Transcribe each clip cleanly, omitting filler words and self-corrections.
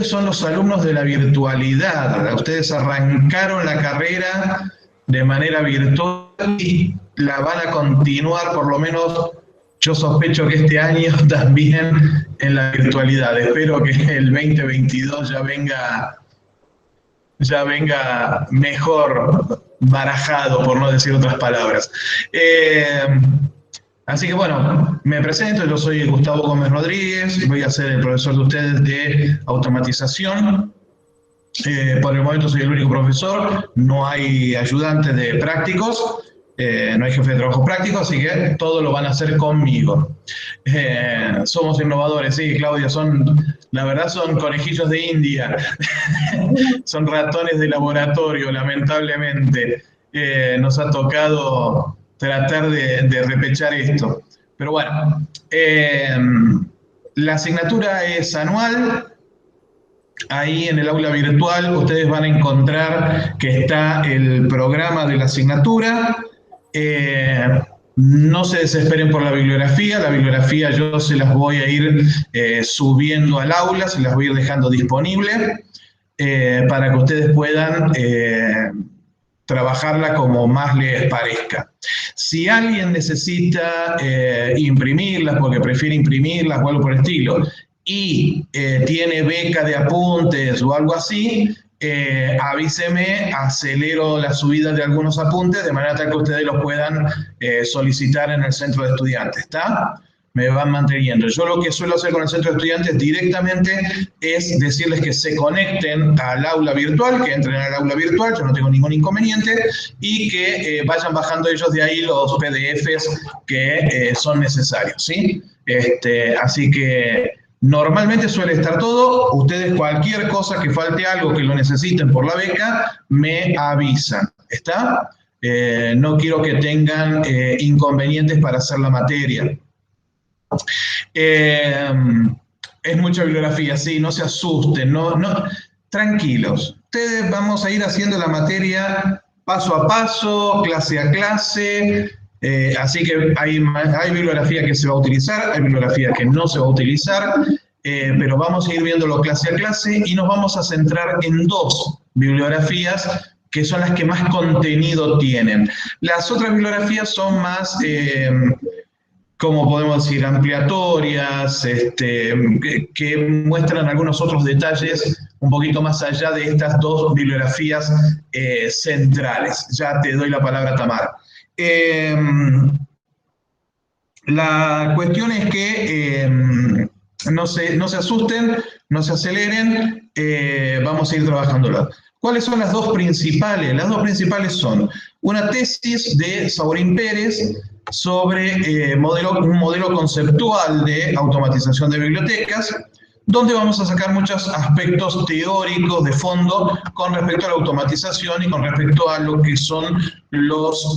son los alumnos de la virtualidad. Ustedes arrancaron la carrera de manera virtual y la van a continuar, por lo menos yo sospecho que este año también en la virtualidad. Espero que el 2022 ya venga mejor barajado, por no decir otras palabras. Así que bueno, me presento, yo soy Gustavo Gómez Rodríguez, voy a ser el profesor de ustedes de automatización. Por el momento soy el único profesor, no hay ayudantes de prácticos, no hay jefe de trabajo práctico, así que todo lo van a hacer conmigo. Somos innovadores, sí, Claudia, la verdad son conejillos de India, son ratones de laboratorio, lamentablemente. Nos ha tocado tratar de repechar esto. Pero bueno, la asignatura es anual. Ahí en el aula virtual ustedes van a encontrar que está el programa de la asignatura. No se desesperen por la bibliografía yo se las voy a ir subiendo al aula, se las voy a ir dejando disponible para que ustedes puedan trabajarla como más les parezca. Si alguien necesita imprimirlas porque prefiere imprimirlas o algo por el estilo, y tiene beca de apuntes o algo así, avíseme, acelero la subida de algunos apuntes de manera tal que ustedes los puedan solicitar en el centro de estudiantes, ¿está? Me van manteniendo. Yo lo que suelo hacer con el centro de estudiantes directamente es decirles que se conecten al aula virtual, que entren al aula virtual, yo no tengo ningún inconveniente, y que vayan bajando ellos de ahí los PDFs que son necesarios, ¿sí? Así que normalmente suele estar todo. Ustedes cualquier cosa que falte algo, que lo necesiten por la beca, me avisan, ¿está? No quiero que tengan inconvenientes para hacer la materia. Es mucha bibliografía, sí, no se asusten, tranquilos. Ustedes vamos a ir haciendo la materia paso a paso, clase a clase, así que hay bibliografía que se va a utilizar, hay bibliografía que no se va a utilizar, pero vamos a ir viéndolo clase a clase y nos vamos a centrar en dos bibliografías que son las que más contenido tienen. Las otras bibliografías son más como podemos decir, ampliatorias, que muestran algunos otros detalles un poquito más allá de estas dos bibliografías centrales. Ya te doy la palabra, Tamara. La cuestión es que no se asusten, no se aceleren, vamos a ir trabajándolo. ¿Cuáles son las dos principales? Las dos principales son una tesis de Saurín Pérez sobre un modelo conceptual de automatización de bibliotecas, donde vamos a sacar muchos aspectos teóricos de fondo con respecto a la automatización y con respecto a lo que son los,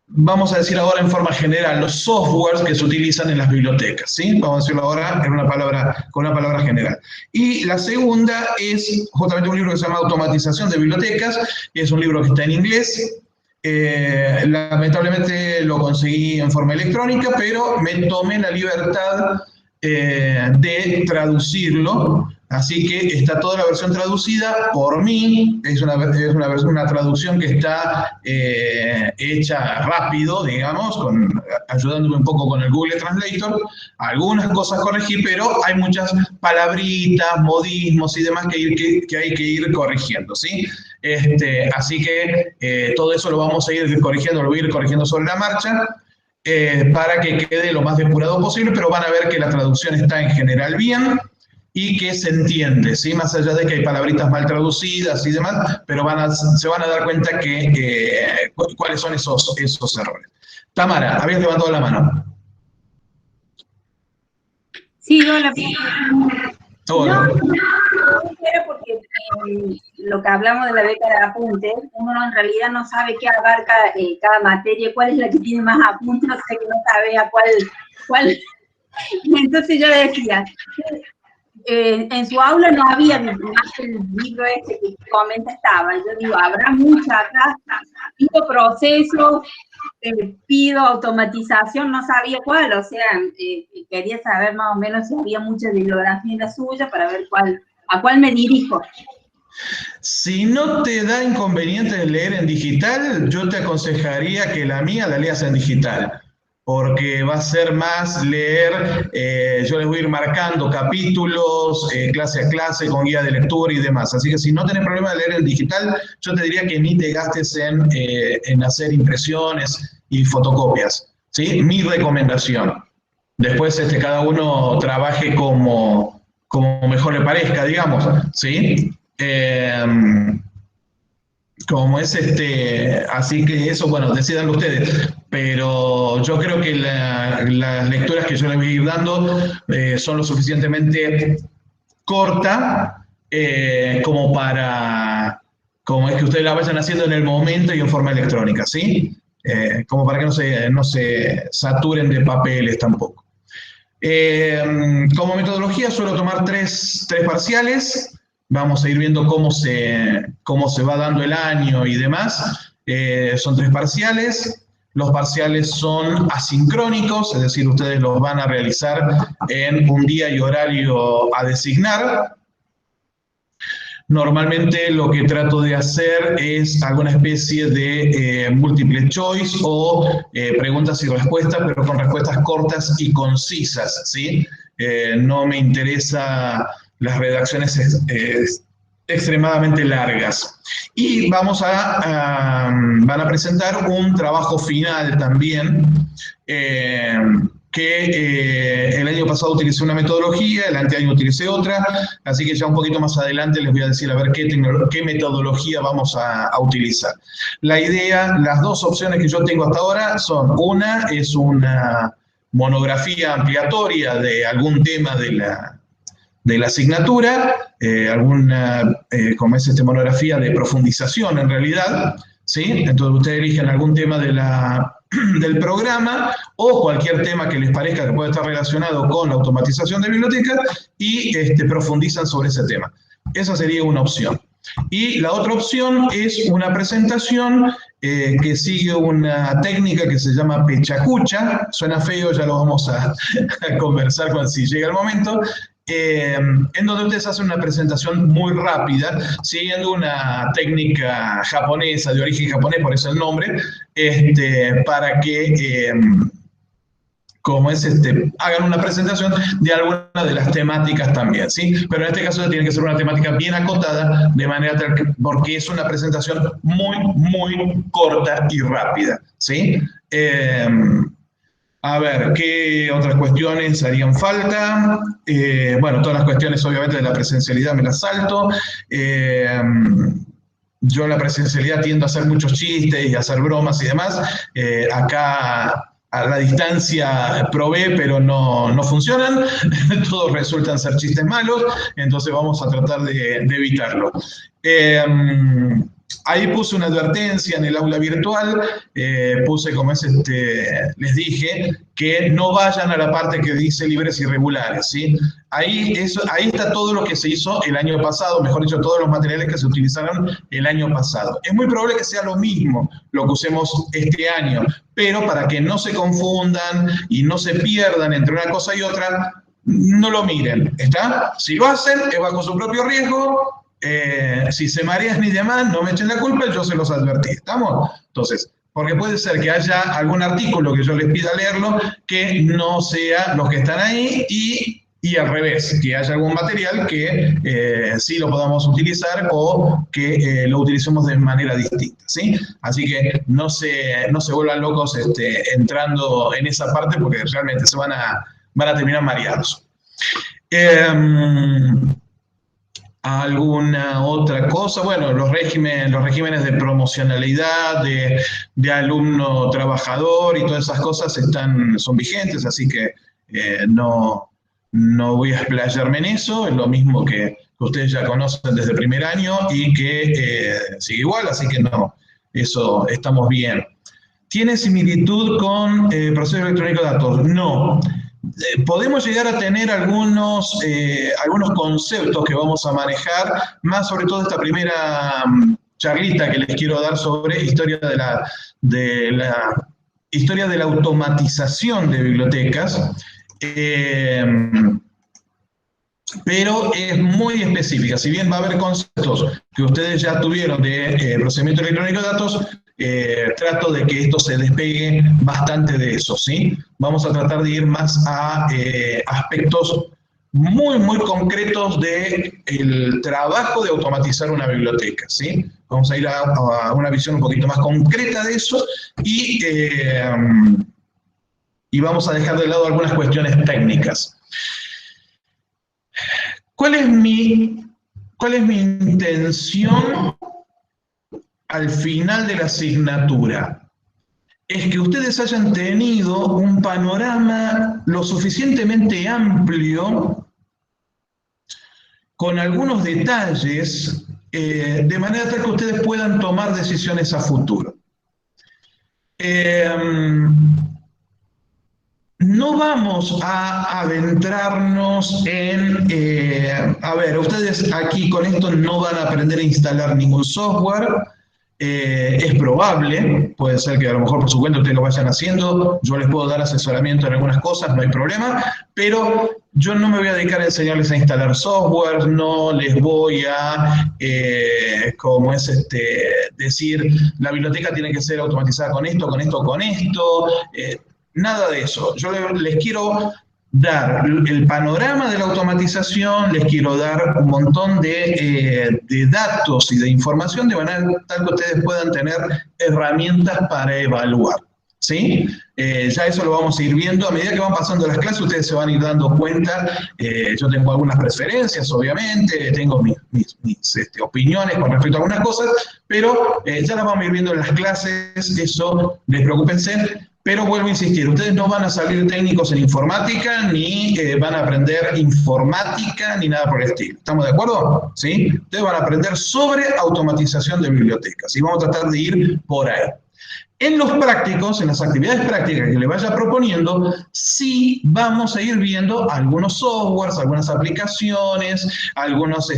vamos a decir ahora en forma general, los softwares que se utilizan en las bibliotecas, ¿sí? Vamos a decirlo ahora con una palabra general. Y la segunda es justamente un libro que se llama Automatización de Bibliotecas, y es un libro que está en inglés. Lamentablemente lo conseguí en forma electrónica, pero me tomé la libertad de traducirlo, así que está toda la versión traducida por mí, es una traducción que está hecha rápido, digamos, ayudándome un poco con el Google Translator. Algunas cosas corregí, pero hay muchas palabritas, modismos y demás que hay que ir corrigiendo, ¿sí? Así que todo eso lo vamos a ir corrigiendo, lo voy a ir corrigiendo sobre la marcha, para que quede lo más depurado posible, pero van a ver que la traducción está en general bien y que se entiende, ¿sí? Más allá de que hay palabritas mal traducidas y demás, pero se van a dar cuenta cuáles son esos errores. Tamara, habías levantado la mano. Sí, hola. Hola. No, porque lo que hablamos de la beca de apuntes, uno en realidad no sabe qué abarca cada materia, cuál es la que tiene más apuntes, o sea que no sabe a cuál. Entonces yo le decía, en su aula no había más que el libro este que comenta estaba. Yo digo, habrá mucha acá, tipo procesos, pido automatización, no sabía cuál, o sea, quería saber más o menos si había mucha bibliografía en la suya para ver a cuál me dirijo. Si no te da inconveniente leer en digital, yo te aconsejaría que la mía la leas en digital, porque va a ser más leer, yo les voy a ir marcando capítulos, clase a clase, con guía de lectura y demás. Así que si no tenés problema de leer en digital, yo te diría que ni te gastes en hacer impresiones y fotocopias, ¿sí? Mi recomendación. Después cada uno trabaje como mejor le parezca, digamos, ¿sí? Como es así que eso, bueno, decidan ustedes, pero yo creo que las lecturas que yo les voy a ir dando son lo suficientemente cortas como es que ustedes la vayan haciendo en el momento y en forma electrónica, ¿sí? Como para que no se saturen de papeles tampoco. Como metodología suelo tomar tres parciales. Vamos a ir viendo cómo se va dando el año y demás. Son 3 parciales. Los parciales son asincrónicos, es decir, ustedes los van a realizar en un día y horario a designar. Normalmente lo que trato de hacer es alguna especie de multiple choice o preguntas y respuestas, pero con respuestas cortas y concisas, ¿sí? No me interesa las redacciones extremadamente largas. Y van a presentar un trabajo final también, que el año pasado utilicé una metodología, el anteaño utilicé otra, así que ya un poquito más adelante les voy a decir a ver qué metodología vamos a utilizar. La idea, las 2 opciones que yo tengo hasta ahora son, una es una monografía ampliatoria de algún tema de la asignatura, como es monografía de profundización en realidad, ¿sí? Entonces ustedes eligen algún tema del programa o cualquier tema que les parezca que pueda estar relacionado con la automatización de bibliotecas y profundizan sobre ese tema. Esa sería una opción. Y la otra opción es una presentación que sigue una técnica que se llama pechacucha. Suena feo, ya lo vamos a conversar si llega el momento. En donde ustedes hacen una presentación muy rápida, siguiendo una técnica japonesa, de origen japonés, por eso el nombre, para que, hagan una presentación de alguna de las temáticas también, ¿sí? Pero en este caso tiene que ser una temática bien acotada, de manera tal que, porque es una presentación muy, muy corta y rápida, ¿sí? A ver, ¿qué otras cuestiones harían falta? Bueno, todas las cuestiones obviamente de la presencialidad me las salto. Yo en la presencialidad tiendo a hacer muchos chistes y a hacer bromas y demás. Acá a la distancia probé, pero no funcionan. Todos resultan ser chistes malos, entonces vamos a tratar de evitarlo. Ahí puse una advertencia en el aula virtual, puse como les dije, que no vayan a la parte que dice libres y regulares, ¿sí? Ahí está todo lo que se hizo el año pasado, mejor dicho, todos los materiales que se utilizaron el año pasado. Es muy probable que sea lo mismo lo que usemos este año, pero para que no se confundan y no se pierdan entre una cosa y otra, no lo miren, ¿está? Si lo hacen, es bajo su propio riesgo. Si se marean y demás, no me echen la culpa, yo se los advertí, ¿estamos? Entonces, porque puede ser que haya algún artículo que yo les pida leerlo que no sea los que están ahí y al revés, que haya algún material que sí lo podamos utilizar o que lo utilicemos de manera distinta, ¿sí? Así que no se vuelvan locos entrando en esa parte porque realmente se van a terminar mareados. ¿Alguna otra cosa? Bueno, los regímenes de promocionalidad, de alumno trabajador y todas esas cosas son vigentes, así que no voy a explayarme en eso, es lo mismo que ustedes ya conocen desde el primer año y que sigue igual, así que no, eso estamos bien. ¿Tiene similitud con proceso electrónico de datos? No. Podemos llegar a tener algunos conceptos que vamos a manejar, más sobre todo esta primera charlita que les quiero dar sobre historia de historia de la automatización de bibliotecas, pero es muy específica. Si bien va a haber conceptos que ustedes ya tuvieron de procesamiento electrónico de datos, trato de que esto se despegue bastante de eso, ¿sí? Vamos a tratar de ir más a aspectos muy, muy concretos del trabajo de automatizar una biblioteca, ¿sí? Vamos a ir a una visión un poquito más concreta de eso y vamos a dejar de lado algunas cuestiones técnicas. ¿Cuál es mi intención al final de la asignatura? Es que ustedes hayan tenido un panorama lo suficientemente amplio, con algunos detalles, de manera tal que ustedes puedan tomar decisiones a futuro. No vamos a adentrarnos en... a ver, ustedes aquí con esto no van a aprender a instalar ningún software. Es probable, puede ser que a lo mejor por su cuenta ustedes lo vayan haciendo, yo les puedo dar asesoramiento en algunas cosas, no hay problema, pero yo no me voy a dedicar a enseñarles a instalar software, no les voy a, como es decir, la biblioteca tiene que ser automatizada con esto, con esto, con esto, nada de eso. Yo les quiero dar el panorama de la automatización, les quiero dar un montón de datos y de información de manera tal que ustedes puedan tener herramientas para evaluar, ¿sí? Ya eso lo vamos a ir viendo. A medida que van pasando las clases, ustedes se van a ir dando cuenta. Yo tengo algunas preferencias, obviamente, tengo mis opiniones con respecto a algunas cosas, pero ya las vamos a ir viendo en las clases, eso, despreocúpense. Pero vuelvo a insistir, ustedes no van a salir técnicos en informática, ni van a aprender informática, ni nada por el estilo. ¿Estamos de acuerdo? ¿Sí? Ustedes van a aprender sobre automatización de bibliotecas y vamos a tratar de ir por ahí. En los prácticos, en las actividades prácticas que les vaya proponiendo, sí vamos a ir viendo algunos softwares, algunas aplicaciones, algunas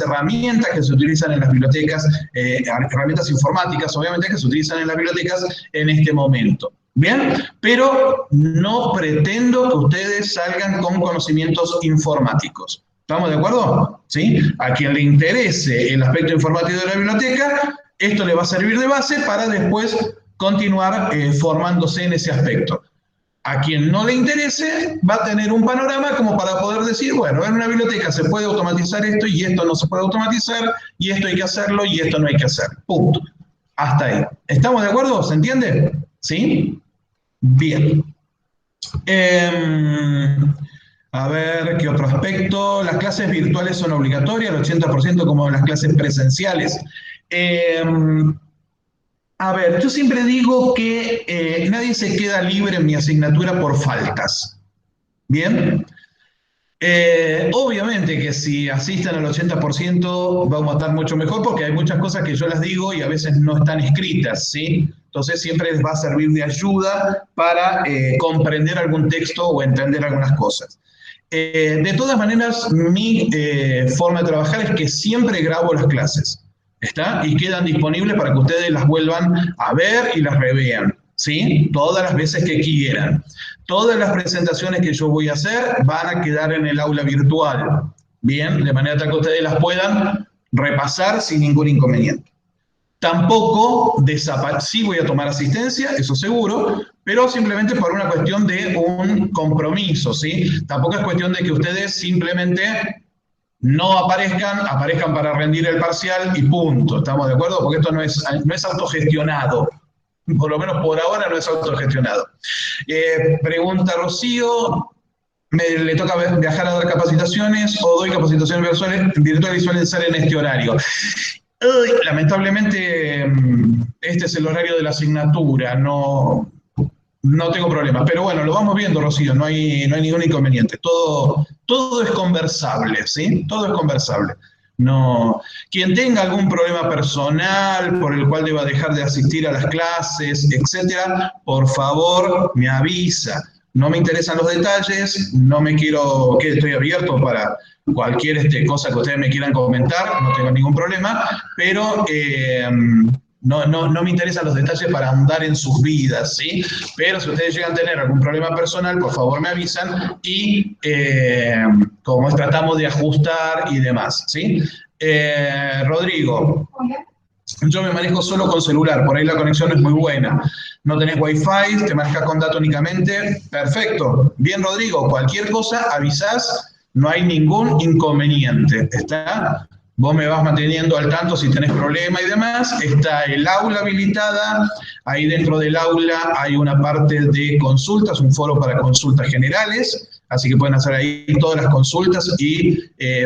herramientas que se utilizan en las bibliotecas, herramientas informáticas, obviamente, que se utilizan en las bibliotecas en este momento. ¿Bien? Pero no pretendo que ustedes salgan con conocimientos informáticos. ¿Estamos de acuerdo? ¿Sí? A quien le interese el aspecto informático de la biblioteca, esto le va a servir de base para después continuar formándose en ese aspecto. A quien no le interese, va a tener un panorama como para poder decir, bueno, en una biblioteca se puede automatizar esto y esto no se puede automatizar, y esto hay que hacerlo y esto no hay que hacer. Punto. Hasta ahí. ¿Estamos de acuerdo? ¿Se entiende? ¿Sí? Bien. A ver, ¿qué otro aspecto? Las clases virtuales son obligatorias, el 80% como las clases presenciales. A ver, yo siempre digo que nadie se queda libre en mi asignatura por faltas. ¿Bien? Obviamente que si asisten al 80% vamos a estar mucho mejor porque hay muchas cosas que yo las digo y a veces no están escritas, ¿sí? Entonces siempre les va a servir de ayuda para comprender algún texto o entender algunas cosas. De todas maneras, mi forma de trabajar es que siempre grabo las clases, ¿está? Y quedan disponibles para que ustedes las vuelvan a ver y las revean, ¿sí? Todas las veces que quieran. Todas las presentaciones que yo voy a hacer van a quedar en el aula virtual, ¿bien? De manera tal que ustedes las puedan repasar sin ningún inconveniente. Tampoco sí voy a tomar asistencia, eso seguro, pero simplemente por una cuestión de un compromiso, ¿sí? Tampoco es cuestión de que ustedes simplemente no aparezcan para rendir el parcial y punto, ¿estamos de acuerdo? Porque esto no es autogestionado, por lo menos por ahora no es autogestionado. Pregunta Rocío, ¿le toca viajar a dar capacitaciones o doy capacitaciones virtuales y suelen ser en este horario? Lamentablemente, este es el horario de la asignatura, no tengo problema. Pero bueno, lo vamos viendo, Rocío, no hay ningún inconveniente. Todo es conversable, ¿sí? Todo es conversable. No. Quien tenga algún problema personal por el cual deba dejar de asistir a las clases, etcétera, por favor, me avisa. No me interesan los detalles, estoy abierto para cualquier cosa que ustedes me quieran comentar, no tengo ningún problema, pero no me interesan los detalles para ahondar en sus vidas, ¿sí? Pero si ustedes llegan a tener algún problema personal, por favor me avisan y como es, tratamos de ajustar y demás, ¿sí? Rodrigo, yo me manejo solo con celular, por ahí la conexión no es muy buena. No tenés wifi, te manejas con datos únicamente, perfecto. Bien, Rodrigo, cualquier cosa avisás, no hay ningún inconveniente, ¿está? Vos me vas manteniendo al tanto si tenés problema y demás. Está el aula habilitada. Ahí dentro del aula hay una parte de consultas, un foro para consultas generales. Así que pueden hacer ahí todas las consultas y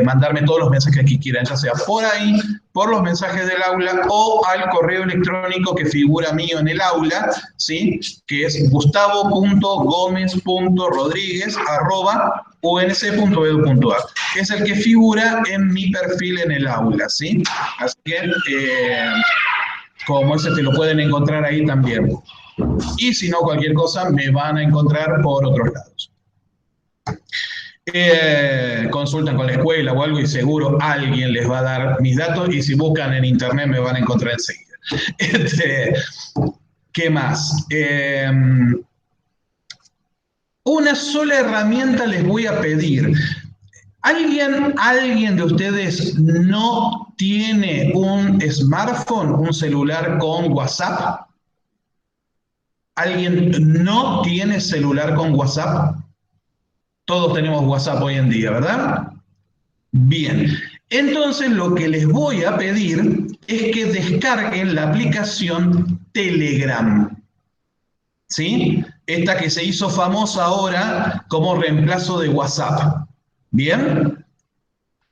mandarme todos los mensajes que quieran, ya sea por ahí, por los mensajes del aula o al correo electrónico que figura mío en el aula, ¿sí? Que es gustavo.gomez.rodríguez@unc.edu.ar. Es el que figura en mi perfil en el aula, ¿sí? Así que, como ese te lo pueden encontrar ahí también. Y si no, cualquier cosa me van a encontrar por otros lados. Consultan con la escuela o algo y seguro alguien les va a dar mis datos y si buscan en internet me van a encontrar enseguida. ¿Qué más? Una sola herramienta les voy a pedir. ¿Alguien de ustedes no tiene un smartphone, un celular con WhatsApp? ¿Alguien no tiene celular con WhatsApp? Todos tenemos WhatsApp hoy en día, ¿verdad? Bien. Entonces lo que les voy a pedir es que descarguen la aplicación Telegram. ¿Sí? Esta que se hizo famosa ahora como reemplazo de WhatsApp. ¿Bien?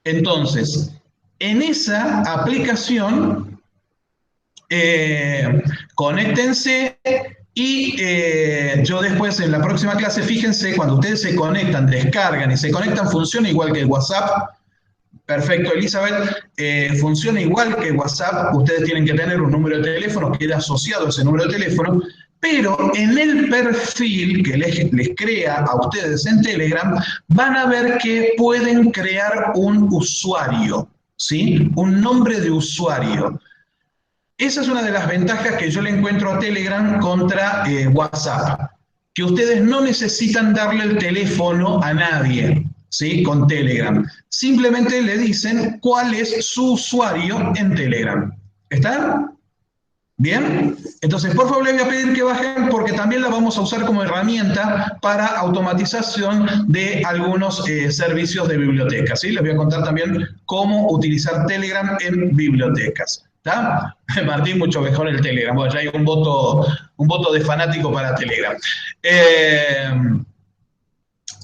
Entonces, en esa aplicación, conéctense y yo después en la próxima clase, fíjense, cuando ustedes se conectan, descargan y se conectan, funciona igual que el WhatsApp. Perfecto, Elizabeth. Funciona igual que WhatsApp. Ustedes tienen que tener un número de teléfono, queda asociado a ese número de teléfono, pero en el perfil que les crea a ustedes en Telegram, van a ver que pueden crear un usuario, ¿sí? Un nombre de usuario. Esa es una de las ventajas que yo le encuentro a Telegram contra WhatsApp, que ustedes no necesitan darle el teléfono a nadie, ¿sí? Con Telegram. Simplemente le dicen cuál es su usuario en Telegram. ¿Está? ¿Bien? Entonces, por favor, les voy a pedir que bajen porque también la vamos a usar como herramienta para automatización de algunos servicios de bibliotecas, ¿sí? Les voy a contar también cómo utilizar Telegram en bibliotecas. ¿Está? Martín, mucho mejor el Telegram. Bueno, ya hay un voto de fanático para Telegram.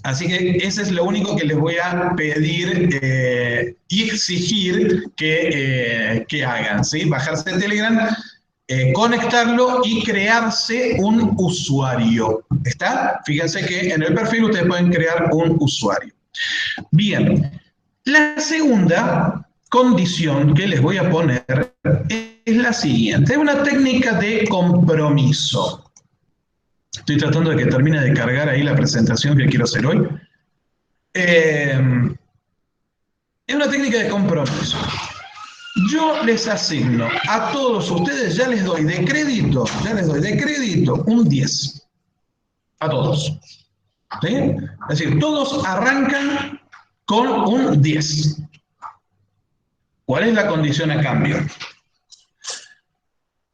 Así que ese es lo único que les voy a pedir y exigir que hagan, ¿sí? Bajarse Telegram, conectarlo y crearse un usuario. ¿Está? Fíjense que en el perfil ustedes pueden crear un usuario. Bien, la segunda condición que les voy a poner es la siguiente. Es una técnica de compromiso. Estoy tratando de que termine de cargar ahí la presentación que quiero hacer hoy. Es una técnica de compromiso. Yo les asigno a todos ustedes, ya les doy de crédito un 10. A todos. ¿Sí? Es decir, todos arrancan con un 10. ¿Cuál es la condición a cambio?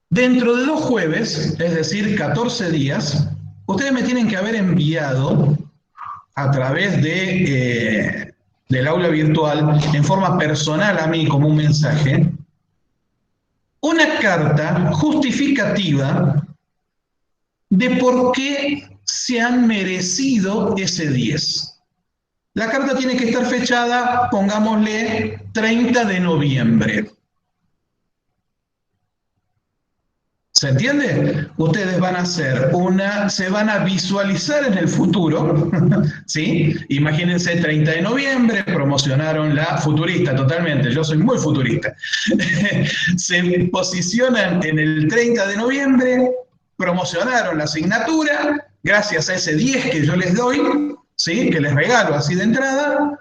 Dentro de 2 jueves, es decir, 14 días, ustedes me tienen que haber enviado a través del aula virtual, en forma personal a mí como un mensaje, una carta justificativa de por qué se han merecido ese 10. La carta tiene que estar fechada, pongámosle, 30 de noviembre. ¿Se entiende? Ustedes van a hacer se van a visualizar en el futuro, ¿sí? Imagínense 30 de noviembre, promocionaron la futurista, totalmente, yo soy muy futurista. Se posicionan en el 30 de noviembre, promocionaron la asignatura, gracias a ese 10 que yo les doy, ¿sí? Que les regalo así de entrada,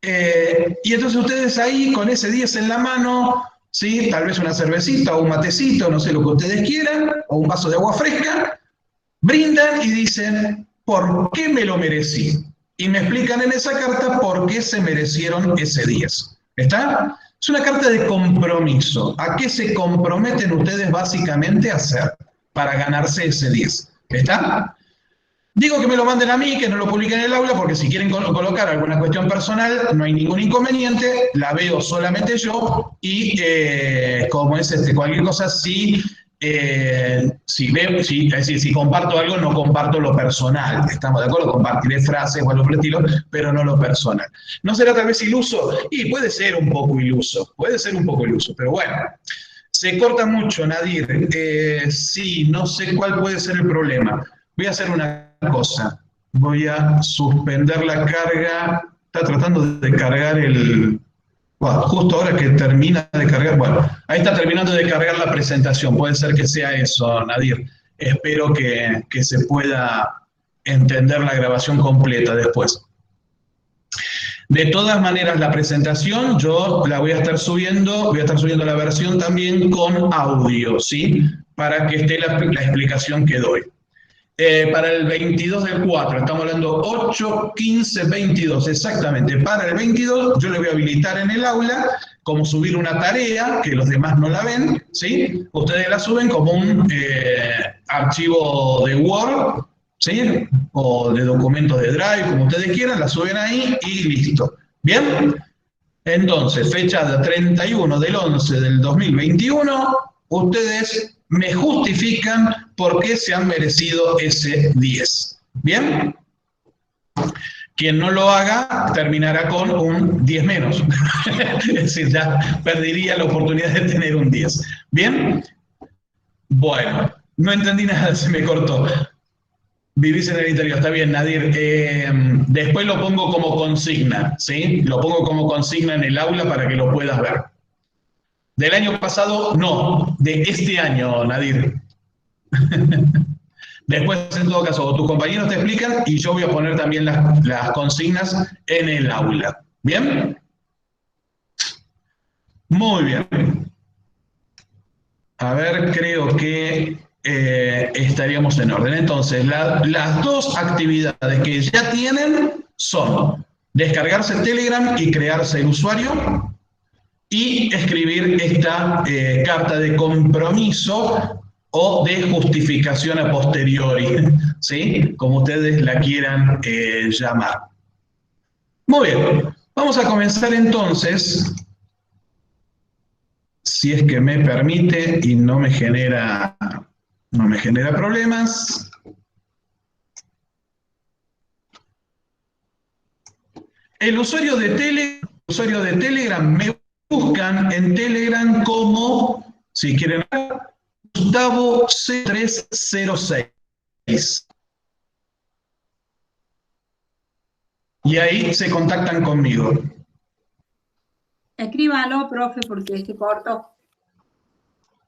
y entonces ustedes ahí con ese 10 en la mano ¿sí? Tal vez una cervecita o un matecito, no sé lo que ustedes quieran, o un vaso de agua fresca, brindan y dicen, ¿por qué me lo merecí? Y me explican en esa carta por qué se merecieron ese 10. ¿Está? Es una carta de compromiso. ¿A qué se comprometen ustedes básicamente a hacer para ganarse ese 10? ¿Está? Digo que me lo manden a mí, que no lo publiquen en el aula, porque si quieren colocar alguna cuestión personal, no hay ningún inconveniente, la veo solamente yo, y como es cualquier cosa, si comparto algo, no comparto lo personal, ¿estamos de acuerdo? Compartiré frases o algo por el estilo, pero no lo personal. ¿No será tal vez iluso? Y puede ser un poco iluso, pero bueno. Se corta mucho, Nadir. Sí, no sé cuál puede ser el problema. Voy a hacer una cosa. Voy a suspender la carga. Está tratando de cargar el... Bueno, justo ahora que termina de cargar... Bueno, ahí está terminando de cargar la presentación. Puede ser que sea eso, Nadir. Espero que se pueda entender la grabación completa después. De todas maneras, la presentación yo la voy a estar subiendo la versión también con audio, ¿sí? Para que esté la explicación que doy. Para el 22 del 4, estamos hablando 8, 15, 22, exactamente. Para el 22 yo le voy a habilitar en el aula como subir una tarea, que los demás no la ven, ¿sí? Ustedes la suben como un archivo de Word, ¿sí? O de documentos de Drive, como ustedes quieran, la suben ahí y listo. ¿Bien? Entonces, fecha de 31 del 11 del 2021, ustedes me justifican por qué se han merecido ese 10. ¿Bien? Quien no lo haga terminará con un 10 menos. Es decir, ya perdería la oportunidad de tener un 10. ¿Bien? Bueno, no entendí nada, se me cortó. Vivís en el interior, está bien, Nadir. Después lo pongo como consigna, ¿sí? Lo pongo como consigna en el aula para que lo puedas ver. Del año pasado, no. De este año, Nadir. Después, en todo caso, tus compañeros te explican y yo voy a poner también las consignas en el aula. ¿Bien? Muy bien. A ver, creo que estaríamos en orden. Entonces, las dos actividades que ya tienen son descargarse Telegram y crearse el usuario y escribir esta carta de compromiso o de justificación a posteriori, ¿sí? Como ustedes la quieran llamar. Muy bien, vamos a comenzar entonces, si es que me permite y no me genera problemas. El usuario de Telegram me buscan en Telegram como, si quieren, Gustavo C306. Y ahí se contactan conmigo. Escríbalo, profe, porque es que corto.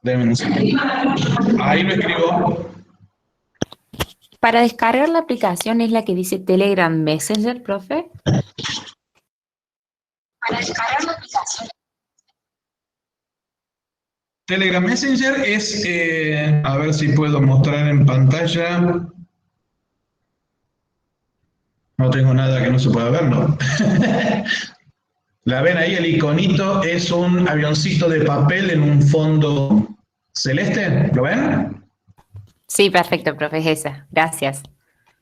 Denme un segundo. Ahí lo escribo. Para descargar la aplicación es la que dice Telegram Messenger, profe. Para descargar la aplicación. Telegram Messenger es, a ver si puedo mostrar en pantalla. No tengo nada que no se pueda ver, ¿no? La ven ahí, el iconito es un avioncito de papel en un fondo celeste, ¿lo ven? Sí, perfecto, profe, es esa. Gracias.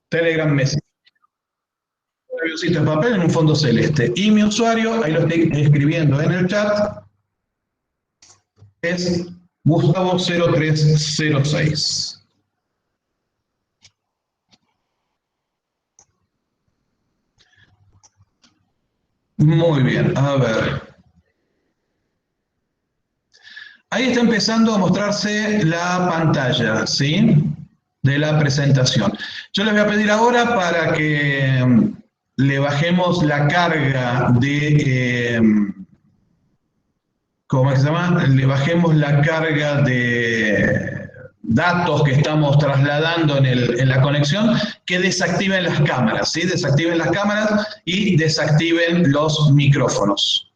Telegram Messenger. Un avioncito de papel en un fondo celeste. Y mi usuario, ahí lo estoy escribiendo en el chat, es Gustavo0306. Muy bien, a ver. Ahí está empezando a mostrarse la pantalla, ¿sí? De la presentación. Yo les voy a pedir ahora para que le bajemos la carga de... ¿cómo se llama? Le bajemos la carga de datos que estamos trasladando en la conexión, que desactiven las cámaras, ¿sí? Desactiven las cámaras y desactiven los micrófonos.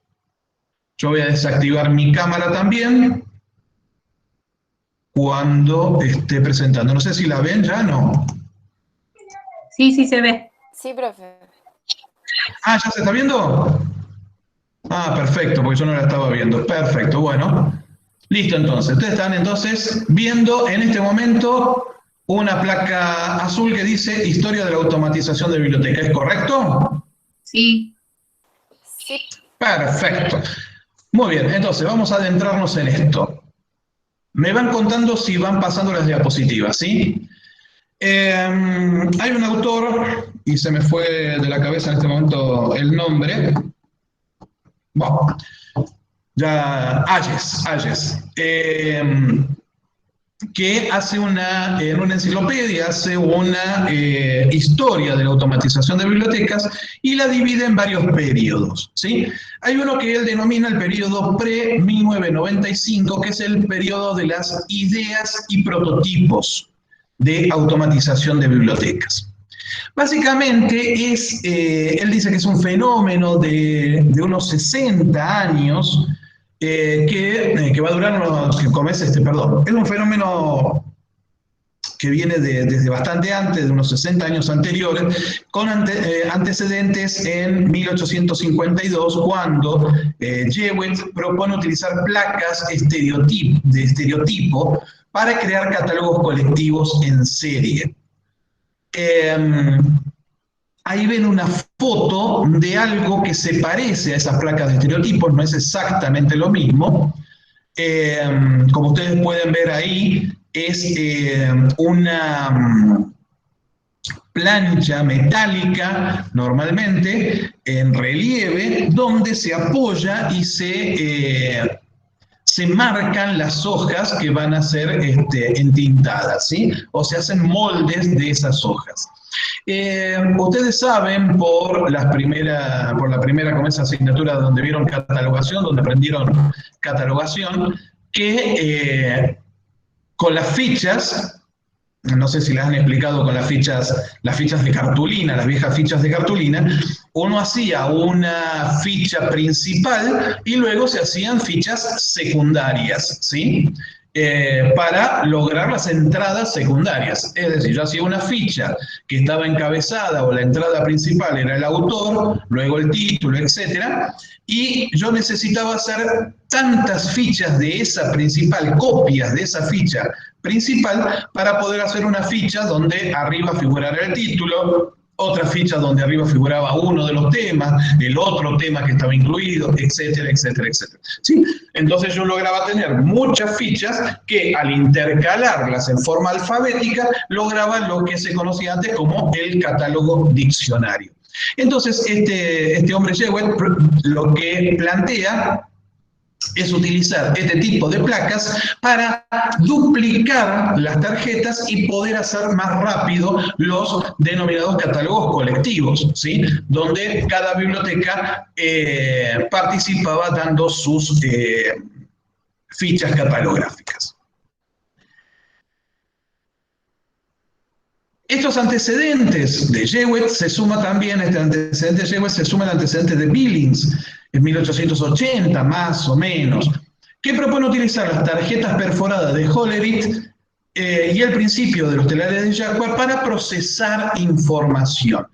Yo voy a desactivar mi cámara también cuando esté presentando. No sé si la ven ya, ¿no? Sí, sí se ve. Sí, profe. Ah, ¿ya se está viendo? Ah, perfecto, porque yo no la estaba viendo. Perfecto, bueno. Listo, entonces. Ustedes están entonces viendo en este momento una placa azul que dice Historia de la automatización de biblioteca. ¿Es correcto? Sí. Sí. Perfecto. Muy bien, entonces vamos a adentrarnos en esto. Me van contando si van pasando las diapositivas, ¿sí? Hay un autor, y se me fue de la cabeza en este momento el nombre. Bueno, ya, Hayes. Que hace en una enciclopedia, hace una historia de la automatización de bibliotecas y la divide en varios periodos, ¿sí? Hay uno que él denomina el periodo pre-1995, que es el periodo de las ideas y prototipos de automatización de bibliotecas. Básicamente él dice que es un fenómeno de unos 60 años, que va a durar es un fenómeno que viene desde bastante antes, de unos 60 años anteriores, con antecedentes en 1852, cuando Jewett propone utilizar placas de estereotipo para crear catálogos colectivos en serie. Ahí ven una foto de algo que se parece a esas placas de estereotipos, no es exactamente lo mismo. Como ustedes pueden ver ahí, es una plancha metálica, normalmente, en relieve, donde se apoya y se marcan las hojas que van a ser entintadas, ¿sí? O se hacen moldes de esas hojas. Ustedes saben por la primera con esa asignatura donde vieron catalogación, donde aprendieron catalogación, que con las fichas, no sé si las han explicado con las fichas de cartulina, las viejas fichas de cartulina, uno hacía una ficha principal y luego se hacían fichas secundarias, ¿sí? Para lograr las entradas secundarias. Es decir, yo hacía una ficha que estaba encabezada o la entrada principal era el autor, luego el título, etcétera, y yo necesitaba hacer tantas fichas de esa principal, copias de esa ficha principal, para poder hacer una ficha donde arriba figurara el título, otra ficha donde arriba figuraba uno de los temas, el otro tema que estaba incluido, etcétera, etcétera, etcétera. ¿Sí? Entonces yo lograba tener muchas fichas que al intercalarlas en forma alfabética lograban lo que se conocía antes como el catálogo diccionario. Entonces este hombre Jewett lo que plantea es utilizar este tipo de placas para duplicar las tarjetas y poder hacer más rápido los denominados catálogos colectivos, ¿sí? Donde cada biblioteca participaba dando sus fichas catalográficas. Estos antecedentes de Jewett se suma también, este antecedente de Jewett se suma al antecedente de Billings, en 1880 más o menos, que propone utilizar las tarjetas perforadas de Hollerith y el principio de los telares de Jacquard para procesar información.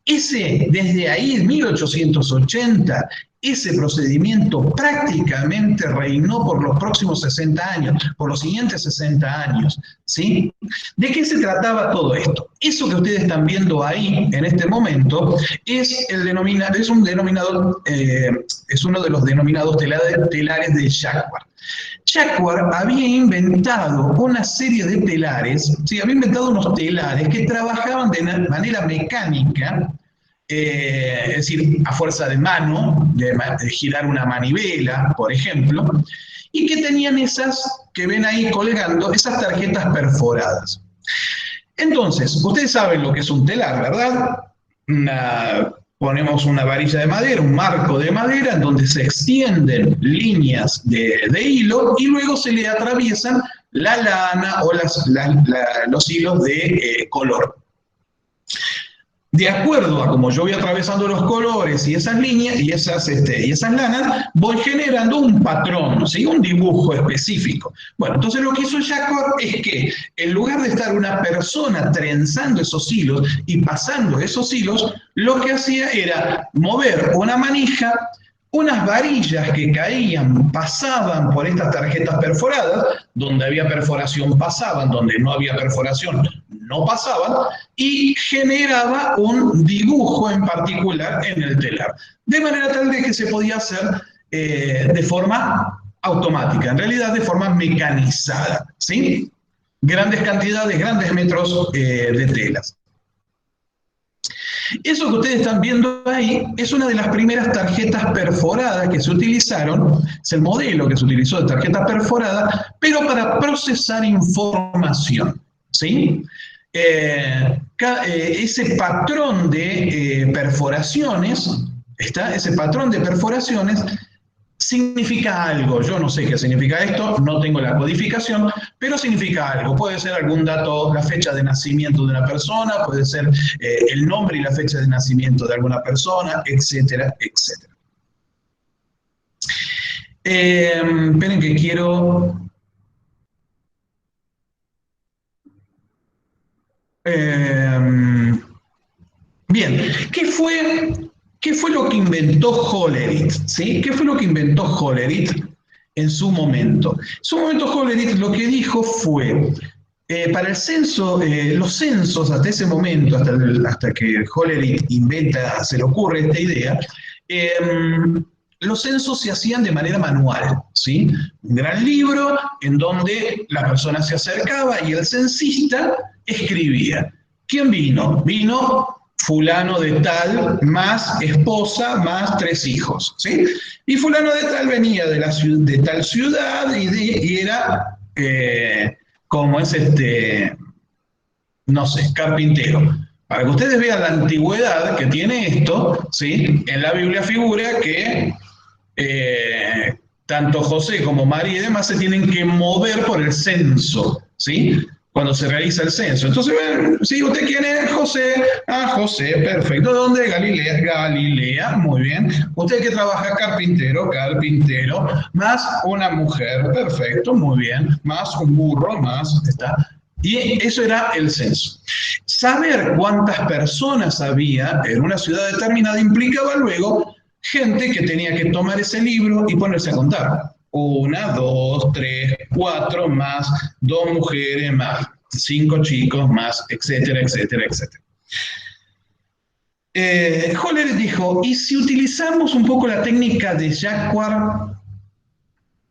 Desde ahí, en 1880, ese procedimiento prácticamente reinó por los próximos 60 años, por los siguientes 60 años, ¿sí? ¿De qué se trataba todo esto? Eso que ustedes están viendo ahí, en este momento, es uno de los denominados telares de Jacquard. Jacquard había inventado una serie de telares, ¿sí? Había inventado unos telares que trabajaban de manera mecánica, es decir, a fuerza de mano, de girar una manivela, por ejemplo, y que tenían esas que ven ahí colgando, esas tarjetas perforadas. Entonces, ustedes saben lo que es un telar, ¿verdad? Ponemos una varilla de madera, un marco de madera, en donde se extienden líneas de hilo y luego se le atraviesan la lana o los hilos de color. de acuerdo a como yo voy atravesando los colores y esas líneas y esas lanas, voy generando un patrón, ¿sí? Un dibujo específico. Bueno, entonces lo que hizo Jacquard es que en lugar de estar una persona trenzando esos hilos y pasando esos hilos, lo que hacía era mover una manija, unas varillas que caían, pasaban por estas tarjetas perforadas, donde había perforación pasaban, donde no había perforación no pasaban, y generaba un dibujo en particular en el telar, de manera tal de que se podía hacer de forma automática, en realidad de forma mecanizada, ¿sí? Grandes cantidades, grandes metros de telas. Eso que ustedes están viendo ahí es una de las primeras tarjetas perforadas que se utilizaron, es el modelo que se utilizó de tarjeta perforada, pero para procesar información, ¿sí? Ese patrón de perforaciones, ese patrón de perforaciones significa algo. Yo no sé qué significa esto, no tengo la codificación, pero significa algo. Puede ser algún dato, la fecha de nacimiento de una persona, puede ser el nombre y la fecha de nacimiento de alguna persona, etcétera, etcétera. Esperen que quiero... bien, ¿qué fue lo que inventó Hollerith? ¿Sí? ¿Qué fue lo que inventó Hollerith en su momento? En su momento Hollerith lo que dijo fue, para el censo, los censos hasta ese momento, hasta que Hollerith se le ocurre esta idea, los censos se hacían de manera manual, ¿sí? Un gran libro en donde la persona se acercaba y el censista escribía. ¿Quién vino? Vino fulano de tal, más esposa, más 3 hijos, ¿sí? Y fulano de tal venía de tal ciudad y era, como es no sé, carpintero. Para que ustedes vean la antigüedad que tiene esto, ¿sí? En la Biblia figura que tanto José como María y demás se tienen que mover por el censo, ¿sí? Cuando se realiza el censo. Entonces, ¿sí? ¿Usted quién es? José. Ah, José, perfecto. ¿De dónde? Galilea. Galilea, muy bien. ¿Usted que trabaja? Carpintero, carpintero. Más una mujer, perfecto, muy bien. Más un burro, más, está. Y eso era el censo. Saber cuántas personas había en una ciudad determinada implicaba luego gente que tenía que tomar ese libro y ponerse a contar. 1, 2, 3, 4, más 2 mujeres, más 5 chicos, más, etcétera, etcétera, etcétera. Hollerith dijo, ¿y si utilizamos un poco la técnica de Jacquard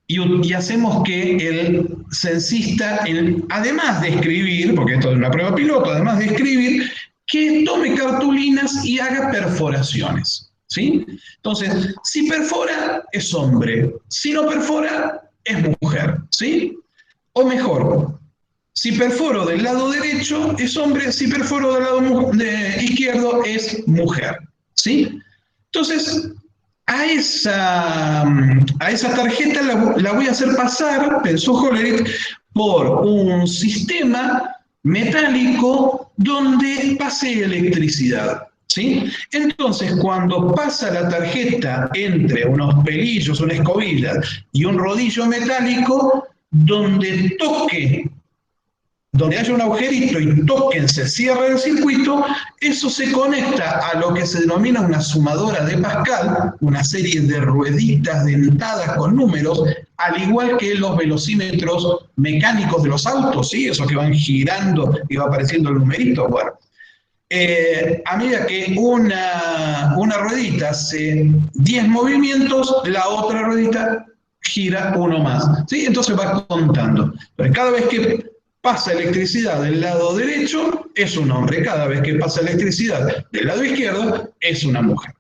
y hacemos que el censista, además de escribir, porque esto es una prueba piloto, además de escribir, que tome cartulinas y haga perforaciones? ¿Sí? Entonces, si perfora, es hombre. Si no perfora, es mujer. ¿Sí? O mejor, si perforo del lado derecho, es hombre. Si perforo del lado izquierdo, es mujer. ¿Sí? Entonces, a esa tarjeta la voy a hacer pasar, pensó Hollerith, por un sistema metálico donde pase electricidad. ¿Sí? Entonces, cuando pasa la tarjeta entre unos pelillos, una escobilla y un rodillo metálico, donde haya un agujerito y toquen, se cierra el circuito, eso se conecta a lo que se denomina una sumadora de Pascal, una serie de rueditas dentadas con números, al igual que los velocímetros mecánicos de los autos, ¿sí? Esos que van girando y va apareciendo el numerito. Bueno, a medida que una ruedita hace 10 movimientos, la otra ruedita gira uno más, ¿sí? Entonces va contando. Pero cada vez que pasa electricidad del lado derecho, es un hombre. Cada vez que pasa electricidad del lado izquierdo, es una mujer.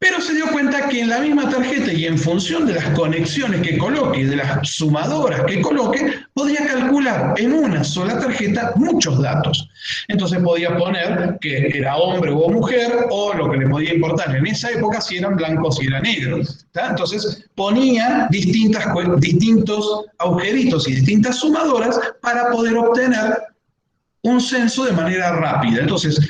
Pero se dio cuenta que en la misma tarjeta y en función de las conexiones que coloque y de las sumadoras que coloque, podía calcular en una sola tarjeta muchos datos. Entonces podía poner que era hombre o mujer, o lo que le podía importar en esa época si eran blancos o si eran negros. ¿Tá? Entonces ponía distintos agujeritos y distintas sumadoras para poder obtener un censo de manera rápida. Entonces,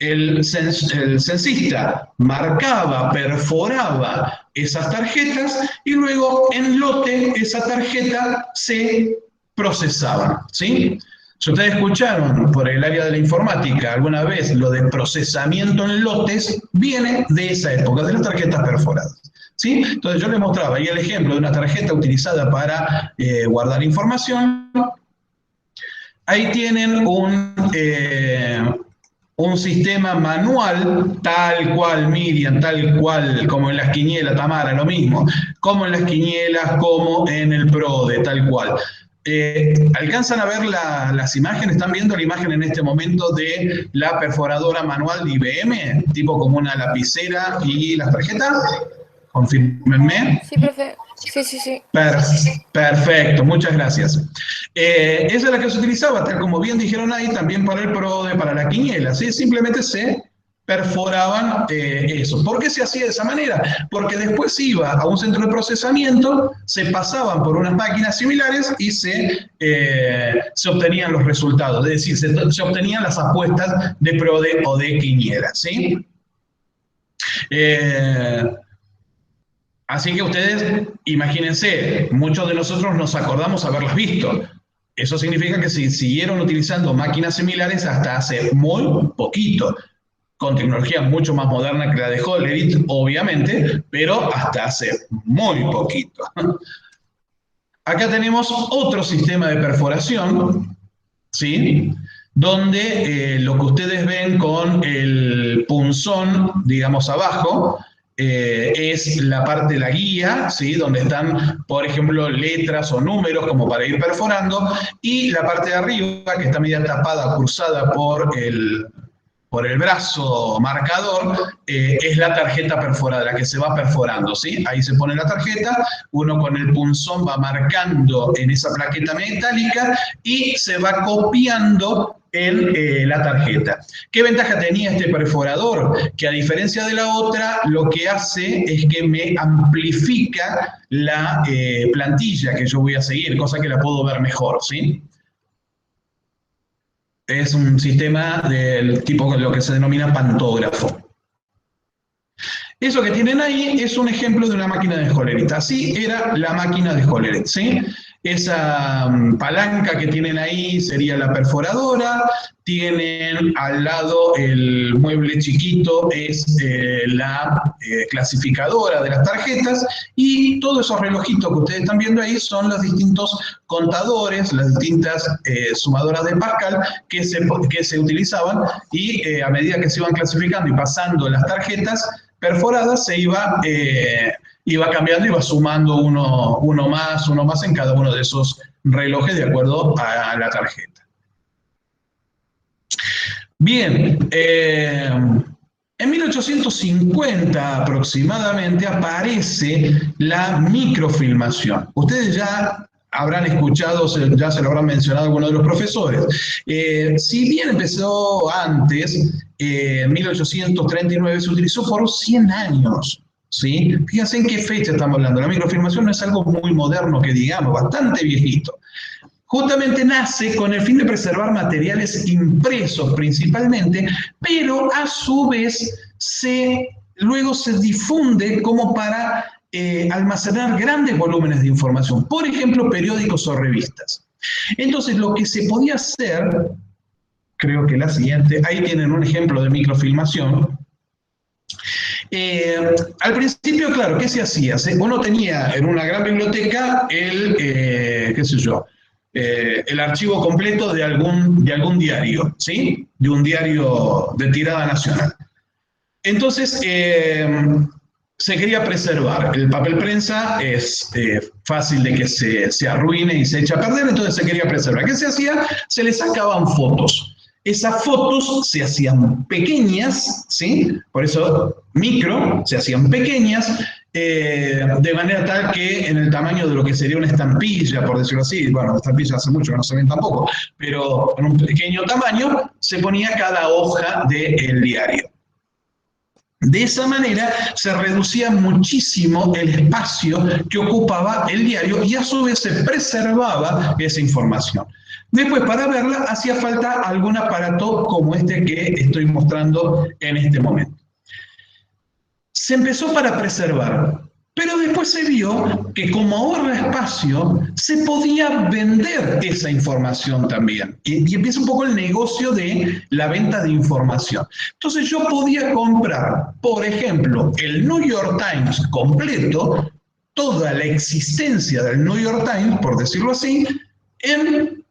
el censista marcaba, perforaba esas tarjetas y luego en lote esa tarjeta se procesaba, ¿sí? Si ustedes escucharon por el área de la informática alguna vez lo de procesamiento en lotes, viene de esa época, de las tarjetas perforadas, ¿sí? Entonces yo les mostraba ahí el ejemplo de una tarjeta utilizada para guardar información. Ahí tienen un sistema manual, tal cual, Miriam, tal cual, como en las quinielas, Tamara, lo mismo, como en las quinielas, como en el PRODE, tal cual. ¿Alcanzan a ver las imágenes? ¿Están viendo la imagen en este momento de la perforadora manual de IBM? Tipo como una lapicera y las tarjetas. Confírmenme. Sí, profe. Sí. Perfecto, muchas gracias. Esa es la que se utilizaba, tal como bien dijeron ahí, también para el PRODE, para la quiniela, ¿sí? Simplemente se perforaban eso. ¿Por qué se hacía de esa manera? Porque después iba a un centro de procesamiento, se pasaban por unas máquinas similares y se obtenían los resultados, es decir, se obtenían las apuestas de PRODE o de quiniela, ¿sí? Así que ustedes, imagínense, muchos de nosotros nos acordamos haberlas visto. Eso significa que se siguieron utilizando máquinas similares hasta hace muy poquito, con tecnología mucho más moderna que la de Hollerith, obviamente, pero hasta hace muy poquito. Acá tenemos otro sistema de perforación, ¿sí? Donde lo que ustedes ven con el punzón, digamos, abajo, es la parte de la guía, ¿sí? Donde están, por ejemplo, letras o números como para ir perforando, y la parte de arriba, que está media tapada, cruzada por el brazo marcador, es la tarjeta perforada, la que se va perforando, ¿sí? Ahí se pone la tarjeta, uno con el punzón va marcando en esa plaqueta metálica y se va copiando en la tarjeta. ¿Qué ventaja tenía este perforador? Que a diferencia de la otra, lo que hace es que me amplifica la plantilla que yo voy a seguir, cosa que la puedo ver mejor, ¿sí? Es un sistema del tipo lo que se denomina pantógrafo. Eso que tienen ahí es un ejemplo de una máquina de Hollerith. Así era la máquina de Hollerith, ¿sí? Esa palanca que tienen ahí sería la perforadora, tienen al lado el mueble chiquito, es la clasificadora de las tarjetas, y todos esos relojitos que ustedes están viendo ahí son los distintos contadores, las distintas sumadoras de Pascal que se utilizaban, y a medida que se iban clasificando y pasando las tarjetas perforadas, se iba cambiando, iba sumando uno más en cada uno de esos relojes de acuerdo a la tarjeta. Bien, en 1850 aproximadamente aparece la microfilmación. Ustedes ya habrán escuchado, ya se lo habrán mencionado algunos de los profesores. Si bien empezó antes, en 1839 se utilizó por 100 años. ¿Sí? Fíjense en qué fecha estamos hablando. La microfilmación no es algo muy moderno que digamos, bastante viejito. Justamente nace con el fin de preservar materiales impresos principalmente, pero a su vez luego se difunde como para almacenar grandes volúmenes de información, por ejemplo, periódicos o revistas. Entonces, lo que se podía hacer, creo que la siguiente, ahí tienen un ejemplo de microfilmación. Al principio, claro, ¿qué se hacía? Uno tenía en una gran biblioteca el archivo completo de algún diario, ¿sí? De un diario de tirada nacional. Entonces, se quería preservar. El papel prensa es fácil de que se arruine y se eche a perder, entonces se quería preservar. ¿Qué se hacía? Se le sacaban fotos. Esas fotos se hacían pequeñas, ¿sí? Por eso micro, se hacían pequeñas, de manera tal que en el tamaño de lo que sería una estampilla, por decirlo así, bueno, estampillas hace mucho que no se ven tampoco, pero en un pequeño tamaño se ponía cada hoja del diario. De esa manera se reducía muchísimo el espacio que ocupaba el diario y a su vez se preservaba esa información. Después, para verla, hacía falta algún aparato como este que estoy mostrando en este momento. Se empezó para preservar, pero después se vio que como ahorra espacio, se podía vender esa información también. Y empieza un poco el negocio de la venta de información. Entonces yo podía comprar, por ejemplo, el New York Times completo, toda la existencia del New York Times, por decirlo así, en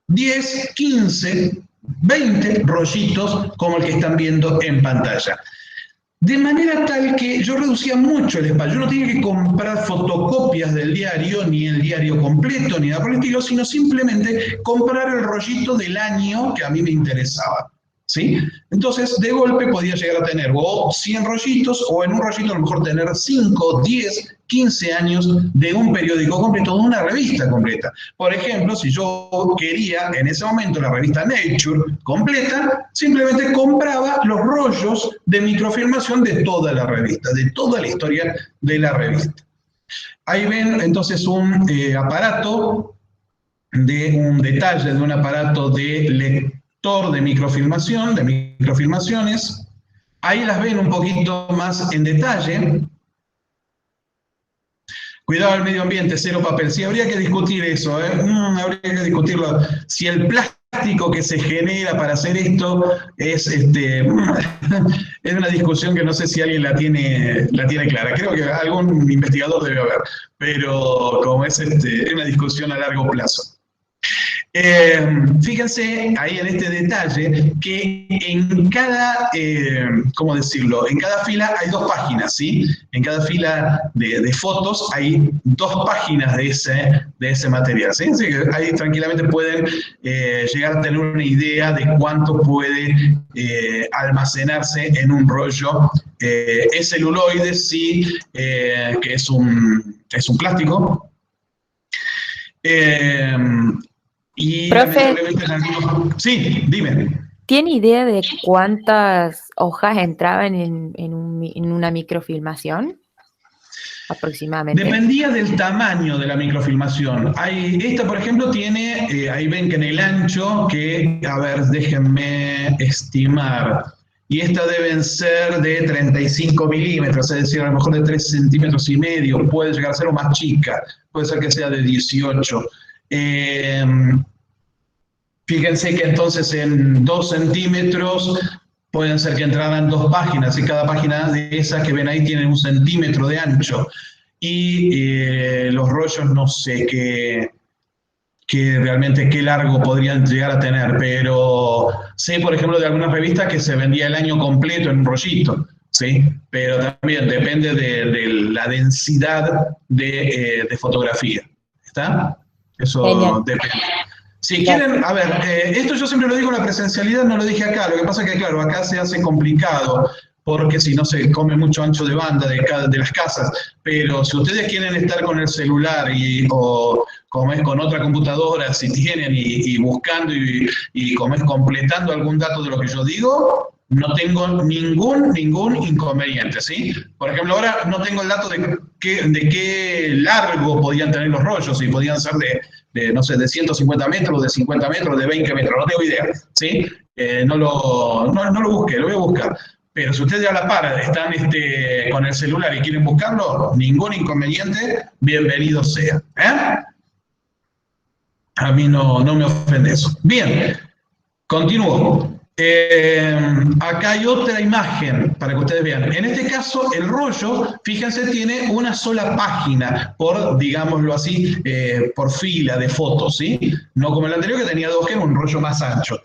10, 15, 20 rollitos como el que están viendo en pantalla. De manera tal que yo reducía mucho el espacio. Yo no tenía que comprar fotocopias del diario, ni el diario completo, ni nada por el estilo, sino simplemente comprar el rollito del año que a mí me interesaba. ¿Sí? Entonces, de golpe podía llegar a tener o 100 rollitos, o en un rollito a lo mejor tener 5, 10, 15 años de un periódico completo, de una revista completa. Por ejemplo, si yo quería en ese momento la revista Nature completa, simplemente compraba los rollos de microfilmación de toda la revista, de toda la historia de la revista. Ahí ven entonces un aparato, un detalle de un aparato de lectura de microfilmación, de microfilmaciones. Ahí las ven un poquito más en detalle. Cuidado al medio ambiente, cero papel. Sí, habría que discutir eso, ¿eh? Habría que discutirlo. Si el plástico que se genera para hacer esto es, es una discusión que no sé si alguien la tiene clara. Creo que algún investigador debe haber, pero como es una discusión a largo plazo. Fíjense ahí en este detalle que en cada, ¿cómo decirlo? En cada fila hay 2 páginas, ¿sí? En cada fila de fotos hay 2 páginas de ese material, ¿sí? Así que ahí tranquilamente pueden llegar a tener una idea de cuánto puede almacenarse en un rollo. Es celuloide, sí, que es un plástico. Y profe, sí, dime. ¿Tiene idea de cuántas hojas entraban en una microfilmación? Aproximadamente. Dependía del tamaño de la microfilmación. Esta, por ejemplo, tiene, ahí ven que en el ancho, que, a ver, déjenme estimar, y esta deben ser de 35 milímetros, es decir, a lo mejor de 3 centímetros y medio, puede llegar a ser o más chica, puede ser que sea de 18. Fíjense que entonces en 2 centímetros pueden ser que entraran 2 páginas, y cada página de esas que ven ahí tiene 1 centímetro de ancho. Y los rollos no sé realmente qué largo podrían llegar a tener, pero sé, por ejemplo, de algunas revistas que se vendía el año completo en un rollito, ¿sí? Pero también depende de la densidad de fotografía. ¿Está? Eso Genial. depende. Si quieren, a ver, esto yo siempre lo digo en la presencialidad, no lo dije acá, lo que pasa es que, claro, acá se hace complicado, porque si no se come mucho ancho de banda de las casas, pero si ustedes quieren estar con el celular o como es con otra computadora, si tienen, y buscando y como es completando algún dato de lo que yo digo, no tengo ningún inconveniente, ¿sí? Por ejemplo, ahora no tengo el dato de qué largo podían tener los rollos, si podían ser no sé, de 150 metros, de 50 metros, de 20 metros, no tengo idea, ¿sí? No lo busqué, lo voy a buscar. Pero si ustedes a la par están con el celular y quieren buscarlo, ningún inconveniente, bienvenido sea. A mí no me ofende eso. Bien, continúo. Acá hay otra imagen para que ustedes vean. En este caso, el rollo, fíjense, tiene una sola página por, digámoslo así, por fila de fotos, ¿sí? No como el anterior que tenía 2, que era un rollo más ancho.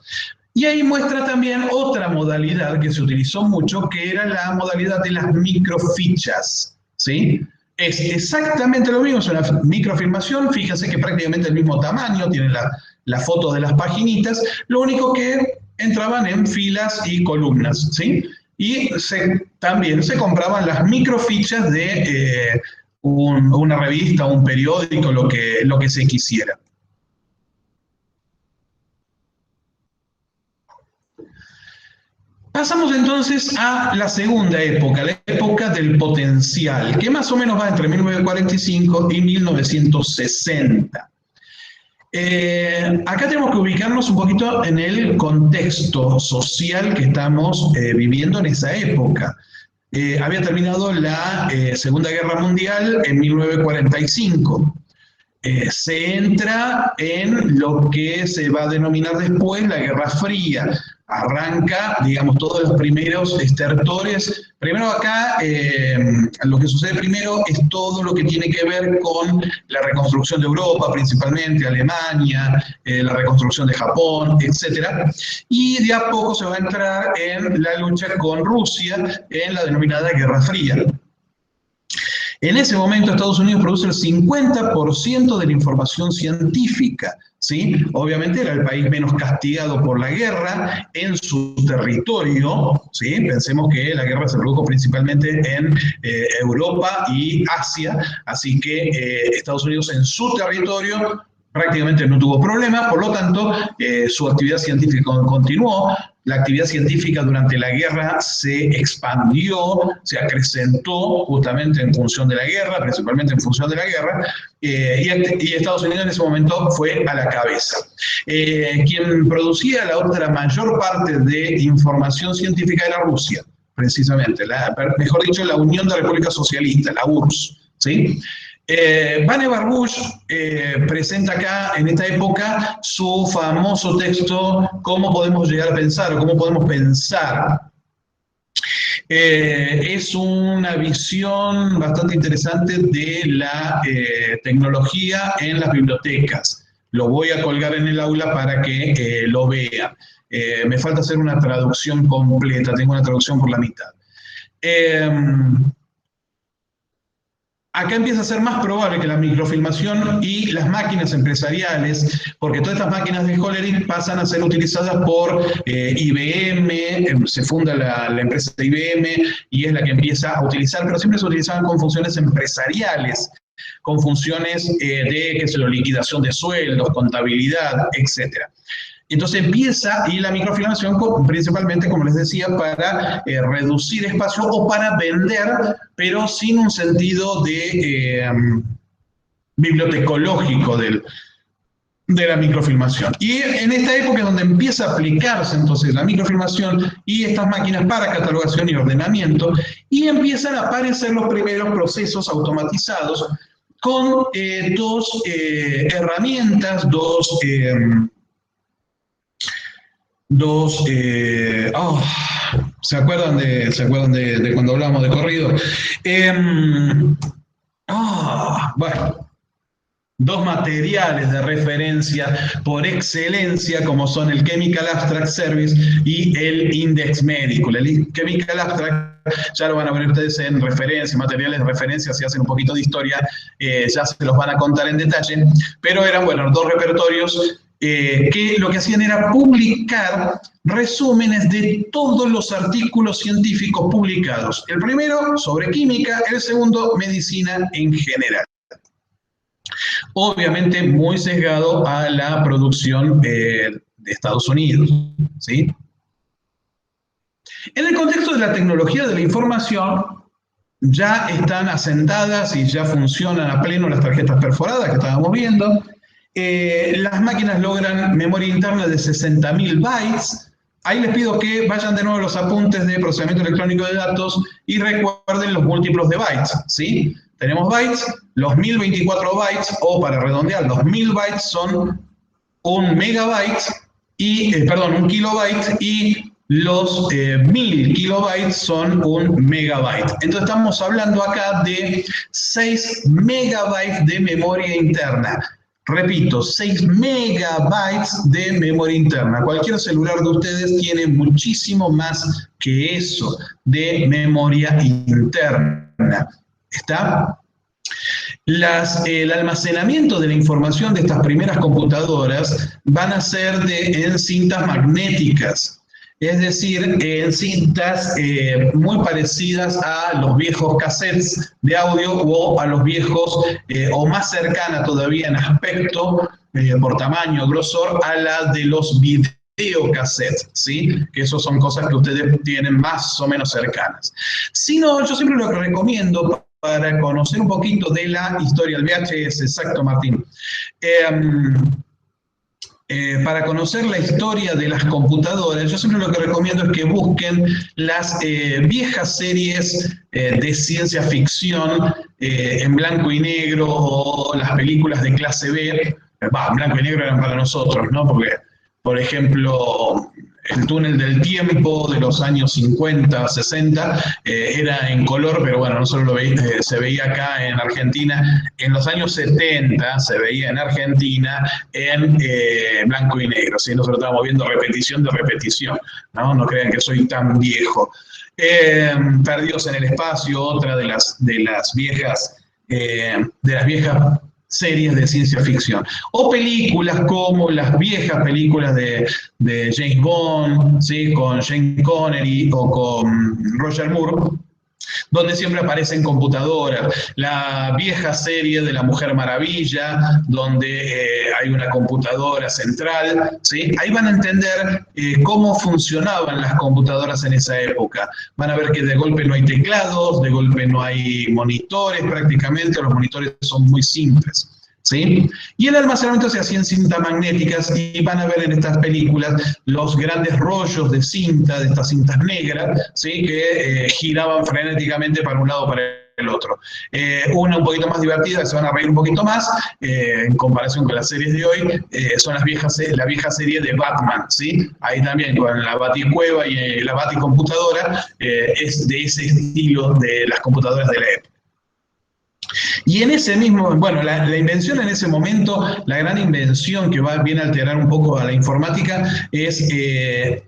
Y ahí muestra también otra modalidad que se utilizó mucho, que era la modalidad de las microfichas, ¿sí? Es exactamente lo mismo, es una microfilmación, fíjense que prácticamente el mismo tamaño, tienen las fotos de las paginitas, lo único que entraban en filas y columnas, ¿sí? Y también se compraban las microfichas de una revista, un periódico, lo que se quisiera. Pasamos entonces a la segunda época, la época del potencial, que más o menos va entre 1945 y 1960. Acá tenemos que ubicarnos un poquito en el contexto social que estamos viviendo en esa época. Había terminado la Segunda Guerra Mundial en 1945. Se entra en lo que se va a denominar después la Guerra Fría. Arranca, digamos, todos los primeros estertores. Primero acá, lo que sucede primero es todo lo que tiene que ver con la reconstrucción de Europa, principalmente Alemania, la reconstrucción de Japón, etc. Y de a poco se va a entrar en la lucha con Rusia en la denominada Guerra Fría. En ese momento Estados Unidos produce el 50% de la información científica, ¿sí? Obviamente era el país menos castigado por la guerra en su territorio, ¿sí? Pensemos que la guerra se produjo principalmente en Europa y Asia, así que Estados Unidos en su territorio prácticamente no tuvo problema, por lo tanto su actividad científica continuó. La actividad científica durante la guerra se expandió, se acrecentó justamente en función de la guerra, principalmente en función de la guerra, y Estados Unidos en ese momento fue a la cabeza. Quien producía la otra mayor parte de información científica era Rusia, precisamente, mejor dicho, la Unión de Repúblicas Socialistas, la URSS, ¿sí? Vannevar Bush presenta acá, en esta época, su famoso texto ¿Cómo podemos llegar a pensar? O ¿Cómo podemos pensar? Es una visión bastante interesante de la tecnología en las bibliotecas. Lo voy a colgar en el aula para que lo vean. Me falta hacer una traducción completa, tengo una traducción por la mitad. Acá empieza a ser más probable que la microfilmación y las máquinas empresariales, porque todas estas máquinas de Hollerith pasan a ser utilizadas por IBM, se funda la empresa de IBM y es la que empieza a utilizar, pero siempre se utilizaban con funciones empresariales, con funciones de liquidación de sueldos, contabilidad, etc. Entonces empieza, y la microfilmación principalmente, como les decía, para reducir espacio o para vender, pero sin un sentido de bibliotecológico de la microfilmación. Y en esta época es donde empieza a aplicarse entonces la microfilmación y estas máquinas para catalogación y ordenamiento, y empiezan a aparecer los primeros procesos automatizados con dos herramientas, ¿se acuerdan de cuando hablamos de corrido? Bueno, dos materiales de referencia por excelencia como son el Chemical Abstract Service y el Index Medical. El Chemical Abstract ya lo van a ver ustedes en referencia, materiales de referencia, si hacen un poquito de historia, ya se los van a contar en detalle, pero eran, bueno, dos repertorios que lo que hacían era publicar resúmenes de todos los artículos científicos publicados. El primero sobre química, el segundo medicina en general. Obviamente muy sesgado a la producción de Estados Unidos, ¿sí? En el contexto de la tecnología de la información, ya están asentadas y ya funcionan a pleno las tarjetas perforadas que estábamos viendo. Las máquinas logran memoria interna de 60.000 bytes. Ahí les pido que vayan de nuevo a los apuntes de procesamiento electrónico de datos y recuerden los múltiplos de bytes, ¿sí? Tenemos bytes, los 1024 bytes, o para redondear, los 1000 bytes son un megabyte, un kilobyte, y los 1000 kilobytes son un megabyte. Entonces estamos hablando acá de 6 megabytes de memoria interna. Repito, 6 megabytes de memoria interna. Cualquier celular de ustedes tiene muchísimo más que eso de memoria interna. ¿Está? El almacenamiento de la información de estas primeras computadoras van a ser en cintas magnéticas. Es decir, en cintas muy parecidas a los viejos cassettes de audio o a los viejos, o más cercana todavía en aspecto, por tamaño, grosor, a la de los videocassettes, ¿sí? Que eso son cosas que ustedes tienen más o menos cercanas. Si no, yo siempre lo que recomiendo para conocer un poquito de la historia del VHS, exacto, Martín. para conocer la historia de las computadoras, yo siempre lo que recomiendo es que busquen las viejas series de ciencia ficción en blanco y negro, o las películas de clase B. Blanco y negro eran para nosotros, ¿no? Porque, por ejemplo, El túnel del tiempo de los años 50, 60, era en color, pero bueno, no solo se veía acá en Argentina. En los años 70 se veía en Argentina en blanco y negro, ¿sí? Nosotros estábamos viendo repetición de repetición, ¿no? No crean que soy tan viejo. Perdidos en el espacio, otra de las viejas series de ciencia ficción. O películas como las viejas películas de James Bond, ¿sí? Con Sean Connery o con Roger Moore, donde siempre aparecen computadoras. La vieja serie de La Mujer Maravilla, donde hay una computadora central, ¿sí? Ahí van a entender cómo funcionaban las computadoras en esa época. Van a ver que de golpe no hay teclados, de golpe no hay monitores prácticamente, los monitores son muy simples, ¿sí? Y el almacenamiento se hacía en cintas magnéticas, y van a ver en estas películas los grandes rollos de cinta, de estas cintas negras, ¿sí? Que giraban frenéticamente para un lado o para el otro. Una un poquito más divertida, se van a reír un poquito más, en comparación con las series de hoy, son la vieja serie de Batman, ¿sí? Ahí también con la Baticueva y la Baticomputadora, es de ese estilo de las computadoras de la época. Y en ese mismo, bueno, la invención en ese momento, la gran invención que viene a alterar un poco a la informática, es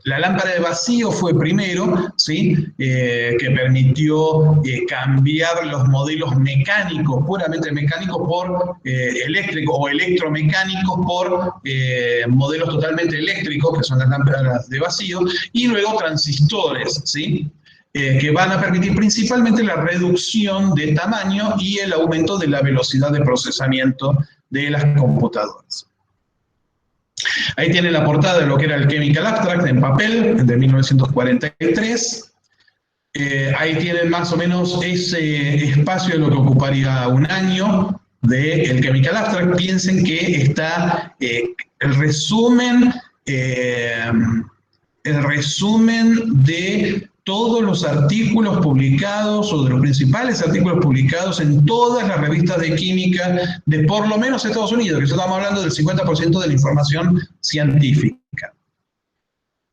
la lámpara de vacío. Fue primero, ¿sí? Que permitió cambiar los modelos mecánicos, puramente mecánicos, por eléctricos, o electromecánicos por modelos totalmente eléctricos, que son las lámparas de vacío, y luego transistores, ¿sí? Que van a permitir principalmente la reducción de tamaño y el aumento de la velocidad de procesamiento de las computadoras. Ahí tienen la portada de lo que era el Chemical Abstract en papel, de 1943. Ahí tienen más o menos ese espacio de lo que ocuparía un año del Chemical Abstract. Piensen que está el resumen de todos los artículos publicados, o de los principales artículos publicados en todas las revistas de química de por lo menos Estados Unidos, que estamos hablando del 50% de la información científica.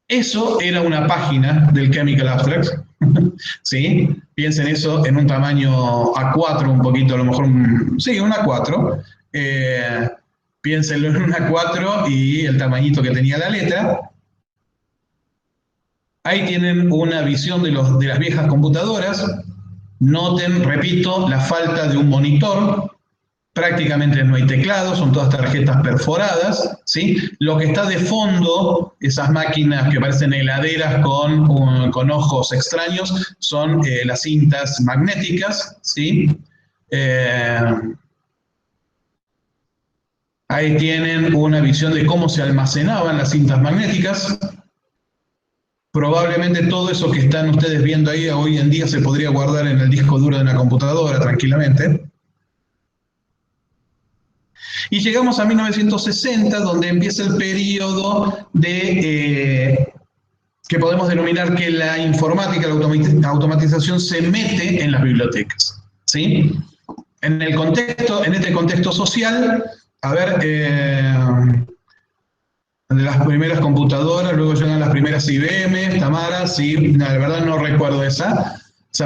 Eso era una página del Chemical Abstract, ¿sí? Piensen eso en un tamaño A4, un poquito, a lo mejor, sí, un A4. Piénsenlo en un A4 y el tamañito que tenía la letra. Ahí tienen una visión de las viejas computadoras. Noten, repito, la falta de un monitor. Prácticamente no hay teclados, son todas tarjetas perforadas, ¿sí? Lo que está de fondo, esas máquinas que parecen heladeras con ojos extraños, son las cintas magnéticas, ¿sí? Ahí tienen una visión de cómo se almacenaban las cintas magnéticas. Probablemente todo eso que están ustedes viendo ahí hoy en día se podría guardar en el disco duro de una computadora tranquilamente. Y llegamos a 1960, donde empieza el periodo que podemos denominar que la informática, la automatización se mete en las bibliotecas, ¿sí? En este contexto social, a ver, de las primeras computadoras, luego llegan las primeras IBM, Tamara, sí, la verdad no recuerdo esa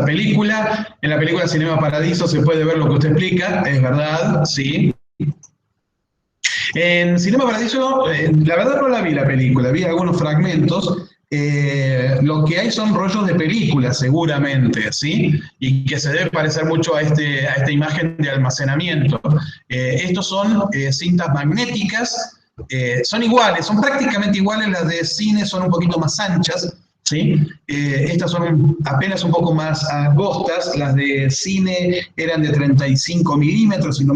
película. En la película Cinema Paradiso se puede ver lo que usted explica, es verdad, sí. En Cinema Paradiso, la verdad no la vi la película, vi algunos fragmentos. Lo que hay son rollos de película, seguramente, ¿sí? Y que se debe parecer mucho a esta imagen de almacenamiento. Estos son cintas magnéticas. Son iguales, son prácticamente iguales. Las de cine son un poquito más anchas, ¿sí? Estas son apenas un poco más angostas. Las de cine eran de 35 milímetros, si no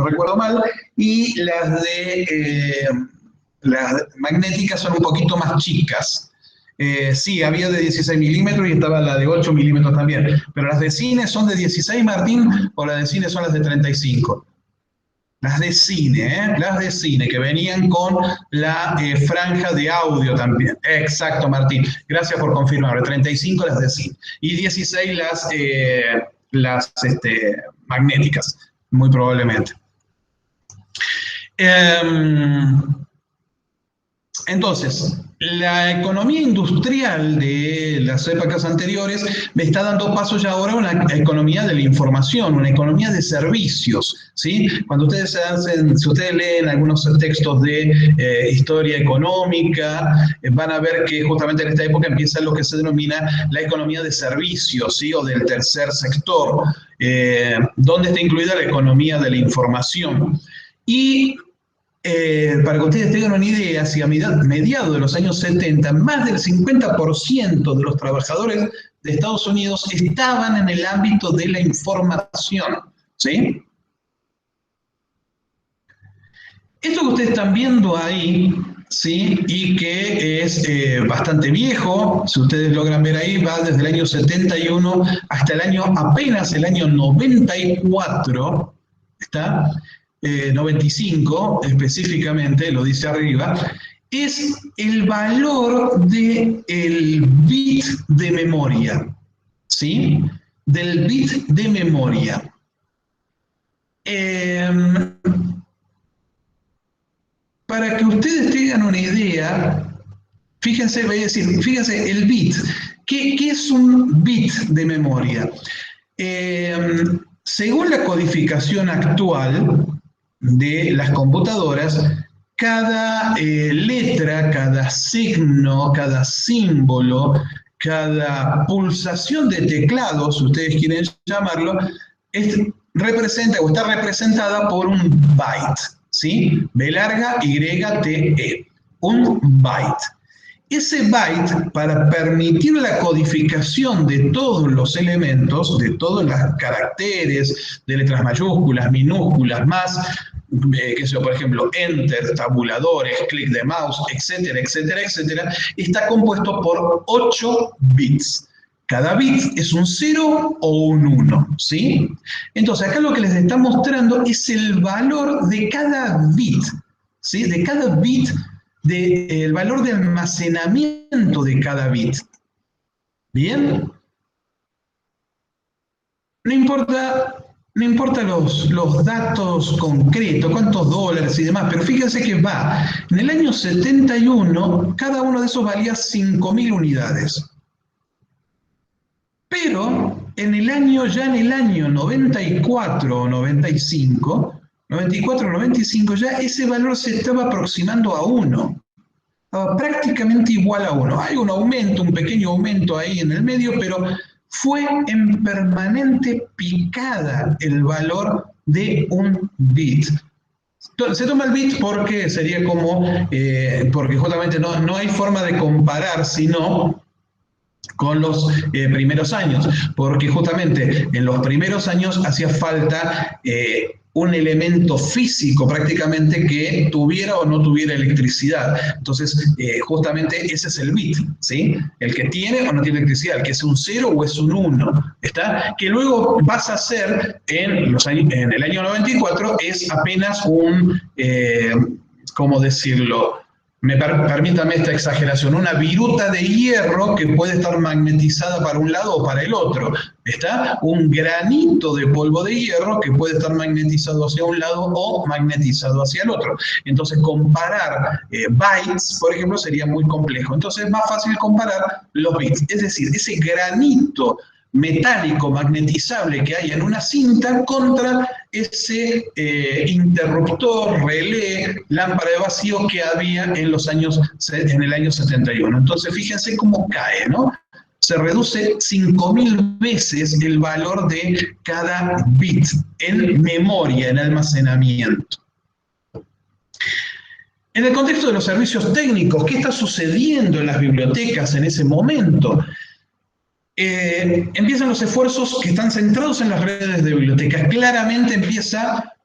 recuerdo mal, y las magnéticas son un poquito más chicas. Sí, había de 16 milímetros y estaba la de 8 milímetros también, pero las de cine son de 16, Martín, o las de cine son las de 35. Las de cine, que venían con la franja de audio también. Exacto, Martín. Gracias por confirmar. 35 las de cine. Y 16 las magnéticas, muy probablemente. Entonces, la economía industrial de las épocas anteriores me está dando paso ya ahora a una economía de la información, una economía de servicios, ¿sí? Cuando si ustedes leen algunos textos de historia económica, van a ver que justamente en esta época empieza lo que se denomina la economía de servicios, ¿sí? O del tercer sector, donde está incluida la economía de la información. Y para que ustedes tengan una idea, si a mediados de los años 70, más del 50% de los trabajadores de Estados Unidos estaban en el ámbito de la información, ¿sí? Esto que ustedes están viendo ahí, ¿sí? Y que es bastante viejo, si ustedes logran ver ahí, va desde el año 71 hasta apenas el año 94, ¿está? 95 específicamente, lo dice arriba, es el valor del bit de memoria, ¿sí? Del bit de memoria. Para que ustedes tengan una idea, fíjense, voy a decir, fíjense el bit. ¿Qué es un bit de memoria? Según la codificación actual de las computadoras, cada letra, cada signo, cada símbolo, cada pulsación de teclado, si ustedes quieren llamarlo, representa o está representada por un byte, ¿sí? B larga, Y, T, E. Un byte. Ese byte, para permitir la codificación de todos los elementos, de todos los caracteres, de letras mayúsculas, minúsculas, más, por ejemplo, enter, tabuladores, clic de mouse, etcétera, etcétera, etcétera, está compuesto por 8 bits. Cada bit es un 0 o un 1, ¿sí? Entonces, acá lo que les está mostrando es el valor de cada bit, ¿sí? De cada bit, el valor de almacenamiento de cada bit. ¿Bien? No importa los datos concretos, cuántos dólares y demás, pero fíjense que va. En el año 71, cada uno de esos valía 5.000 unidades. Pero en el año 94 o 95, 94-95, ya ese valor se estaba aproximando a 1. Estaba prácticamente igual a 1. Hay un aumento, un pequeño aumento ahí en el medio, pero fue en permanente picada el valor de un bit. Se toma el bit porque sería como, porque justamente no hay forma de comparar, sino con los primeros años, porque justamente en los primeros años hacía falta un elemento físico prácticamente que tuviera o no tuviera electricidad. Entonces, justamente ese es el bit, ¿sí? El que tiene o no tiene electricidad, el que es un 0 o es un 1, ¿está? Que luego vas a hacer en el año 94 es apenas un, ¿cómo decirlo? Permítame esta exageración, una viruta de hierro que puede estar magnetizada para un lado o para el otro. ¿Está? Un granito de polvo de hierro que puede estar magnetizado hacia un lado o magnetizado hacia el otro. Entonces, comparar bytes, por ejemplo, sería muy complejo. Entonces, es más fácil comparar los bits. Es decir, ese granito metálico magnetizable que hay en una cinta contra ese interruptor, relé, lámpara de vacío que había en el año 71. Entonces, fíjense cómo cae, ¿no? Se reduce 5.000 veces el valor de cada bit en memoria, en almacenamiento. En el contexto de los servicios técnicos, ¿qué está sucediendo en las bibliotecas en ese momento? Empiezan los esfuerzos que están centrados en las redes de bibliotecas. Claramente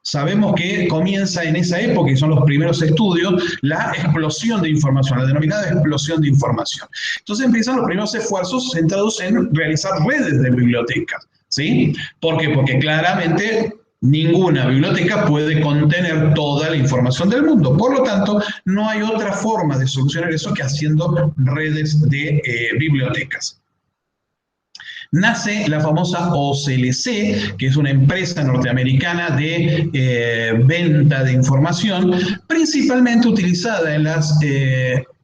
sabemos que comienza en esa época, y son los primeros estudios, la explosión de información, la denominada explosión de información. Entonces empiezan los primeros esfuerzos centrados en realizar redes de bibliotecas, ¿sí? ¿Por qué? Porque claramente Ninguna biblioteca puede contener toda la información del mundo. Por lo tanto, no hay otra forma de solucionar eso que haciendo redes de bibliotecas. Nace la famosa OCLC, que es una empresa norteamericana de venta de información, principalmente utilizada en las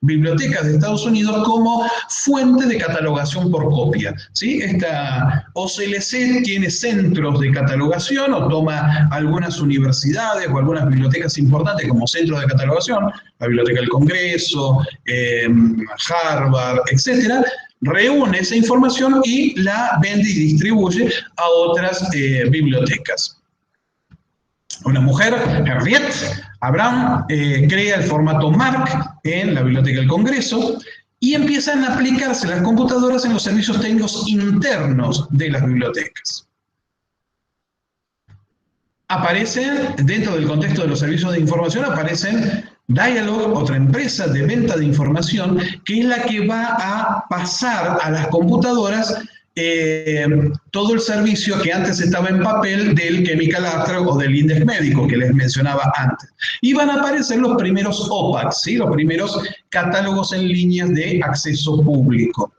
bibliotecas de Estados Unidos como fuente de catalogación por copia, ¿sí? Esta OCLC tiene centros de catalogación o toma algunas universidades o algunas bibliotecas importantes como centros de catalogación, la Biblioteca del Congreso, Harvard, etcétera, reúne esa información y la vende y distribuye a otras bibliotecas. Una mujer, Henriette Abraham, crea el formato MARC en la Biblioteca del Congreso y empiezan a aplicarse las computadoras en los servicios técnicos internos de las bibliotecas. Aparecen, dentro del contexto de los servicios de información, aparecen Dialog, otra empresa de venta de información, que es la que va a pasar a las computadoras todo el servicio que antes estaba en papel del Chemical Abstract o del Index Médico que les mencionaba antes. Y van a aparecer los primeros OPACs, ¿sí? Los primeros catálogos en línea de acceso público.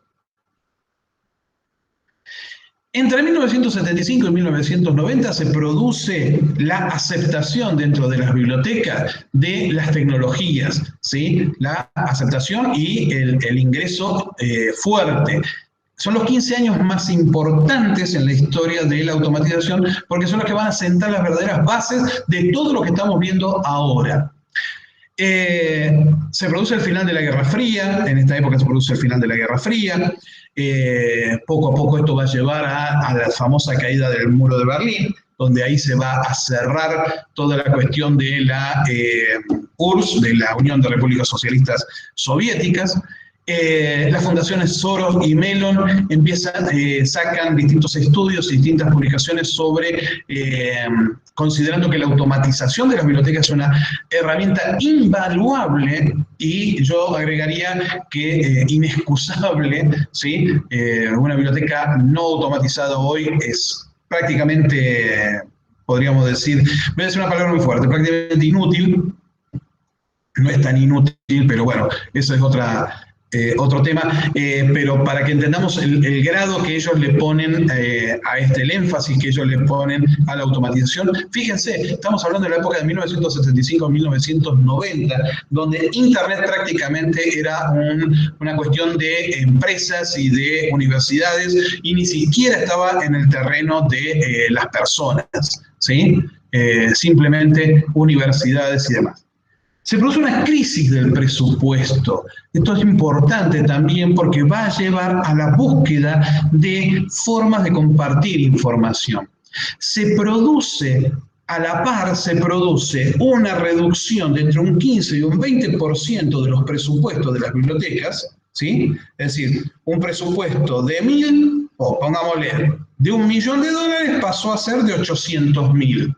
Entre 1975 y 1990 se produce la aceptación dentro de las bibliotecas de las tecnologías, ¿sí? La aceptación y el ingreso fuerte. Son los 15 años más importantes en la historia de la automatización porque son los que van a sentar las verdaderas bases de todo lo que estamos viendo ahora. Se produce el final de la Guerra Fría, en esta época se produce el final de la Guerra Fría. Poco a poco esto va a llevar a la famosa caída del muro de Berlín, donde ahí se va a cerrar toda la cuestión de la URSS, de la Unión de Repúblicas Socialistas Soviéticas. Las fundaciones Soros y Mellon sacan distintos estudios y distintas publicaciones sobre, considerando que la automatización de las bibliotecas es una herramienta invaluable y yo agregaría que inexcusable, ¿sí? Una biblioteca no automatizada hoy es prácticamente, podríamos decir, voy a decir una palabra muy fuerte, prácticamente inútil. No es tan inútil, pero bueno, eso es otro tema, pero para que entendamos el grado que ellos le ponen a el énfasis que ellos le ponen a la automatización. Fíjense, estamos hablando de la época de 1975 a 1990, donde Internet prácticamente era una cuestión de empresas y de universidades y ni siquiera estaba en el terreno de las personas, ¿sí? Simplemente universidades y demás. Se produce una crisis del presupuesto. Esto es importante también porque va a llevar a la búsqueda de formas de compartir información. A la par se produce una reducción de entre un 15 y un 20% de los presupuestos de las bibliotecas, ¿sí? Es decir, un presupuesto de 1.000, o pongámosle, de $1.000.000 pasó a ser de 800.000.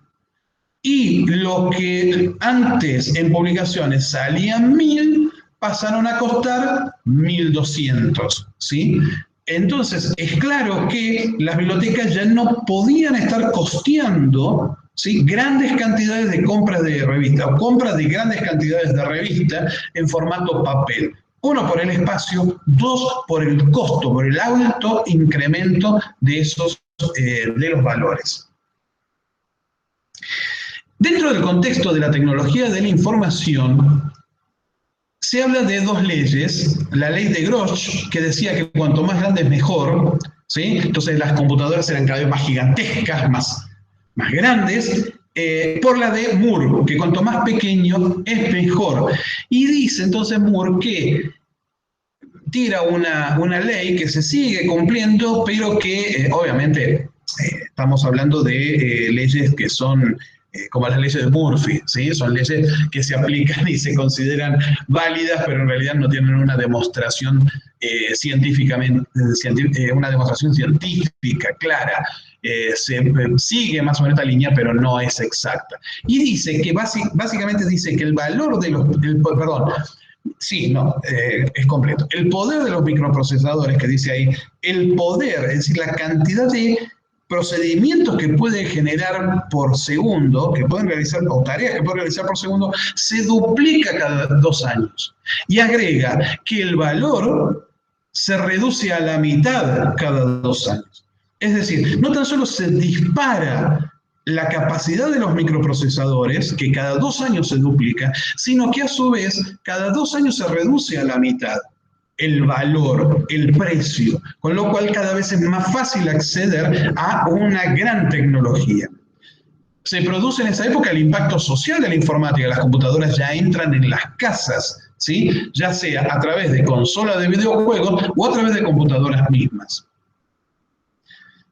Y lo que antes en publicaciones salían 1.000, pasaron a costar 1.200, ¿sí? Entonces, es claro que las bibliotecas ya no podían estar costeando, ¿sí?, grandes cantidades de compras de revista o compras de grandes cantidades de revista en formato papel. Uno, por el espacio, dos, por el costo, por el alto incremento de los valores. Dentro del contexto de la tecnología de la información, se habla de dos leyes. La ley de Grosch, que decía que cuanto más grande es mejor, ¿sí? Entonces las computadoras eran cada vez más gigantescas, más grandes, por la de Moore, que cuanto más pequeño es mejor. Y dice entonces Moore que tira una ley que se sigue cumpliendo, pero que obviamente estamos hablando de leyes que son como las leyes de Murphy, ¿sí? Son leyes que se aplican y se consideran válidas, pero en realidad no tienen una demostración una demostración científica clara. Se sigue más o menos esta línea, pero no es exacta. Y dice que básicamente dice que el valor de es completo. El poder de los microprocesadores, que dice ahí, el poder, es decir, la cantidad de procedimientos que puede generar por segundo, que pueden realizar, o tareas que pueden realizar por segundo, se duplica cada 2 años. Y agrega que el valor se reduce a la mitad cada 2 años. Es decir, no tan solo se dispara la capacidad de los microprocesadores, que cada 2 años se duplica, sino que a su vez cada 2 años se reduce a la mitad el valor, el precio, con lo cual cada vez es más fácil acceder a una gran tecnología. Se produce en esa época el impacto social de la informática, las computadoras ya entran en las casas, ¿sí? Ya sea a través de consolas de videojuegos o a través de computadoras mismas.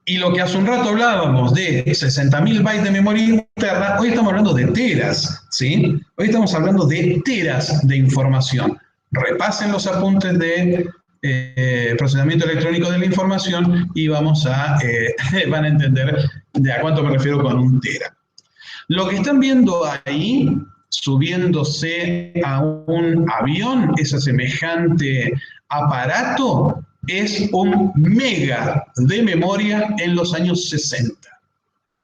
Y lo que hace un rato hablábamos de 60.000 bytes de memoria interna, hoy estamos hablando de teras, ¿sí? Hoy estamos hablando de teras de información. Repasen los apuntes de procesamiento electrónico de la información y van a entender de a cuánto me refiero con un tera. Lo que están viendo ahí, subiéndose a un avión, ese semejante aparato, es un mega de memoria en los años 60.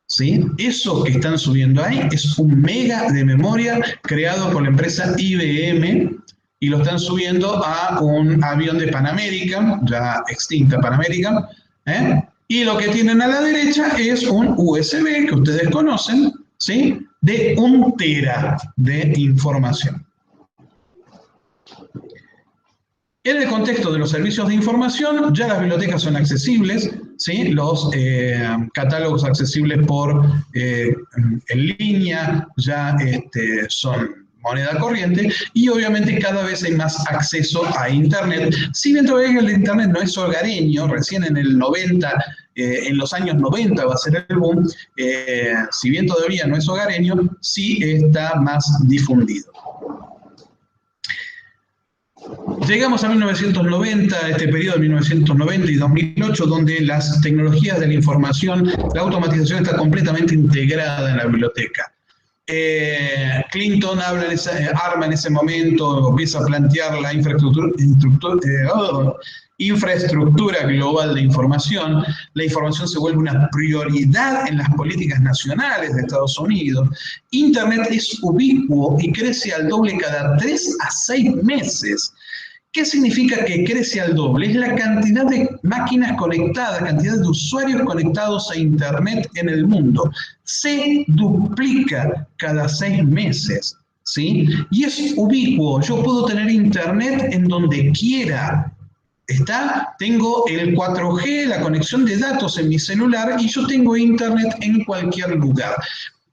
¿Sí? Eso que están subiendo ahí es un mega de memoria creado por la empresa IBM y lo están subiendo a un avión de Pan American, ya extinta Pan American, y lo que tienen a la derecha es un USB que ustedes conocen, ¿sí? De 1 tera de información. En el contexto de los servicios de información, ya las bibliotecas son accesibles, ¿sí? Los catálogos accesibles en línea ya son moneda corriente y obviamente cada vez hay más acceso a Internet. Si bien todavía el Internet no es hogareño, recién en el 90, en los años 90 va a ser el boom, si bien todavía no es hogareño, sí está más difundido. Llegamos a 1990, este periodo de 1990 y 2008, donde las tecnologías de la información, la automatización está completamente integrada en la biblioteca. Clinton arma en ese momento, empieza a plantear la infraestructura global de información. La información se vuelve una prioridad en las políticas nacionales de Estados Unidos. Internet es ubicuo y crece al doble cada 3 a 6 meses. ¿Qué significa que crece al doble? Es la cantidad de máquinas conectadas, cantidad de usuarios conectados a Internet en el mundo. Se duplica cada 6 meses, ¿sí? Y es ubicuo. Yo puedo tener Internet en donde quiera. Tengo el 4G, la conexión de datos en mi celular y yo tengo Internet en cualquier lugar.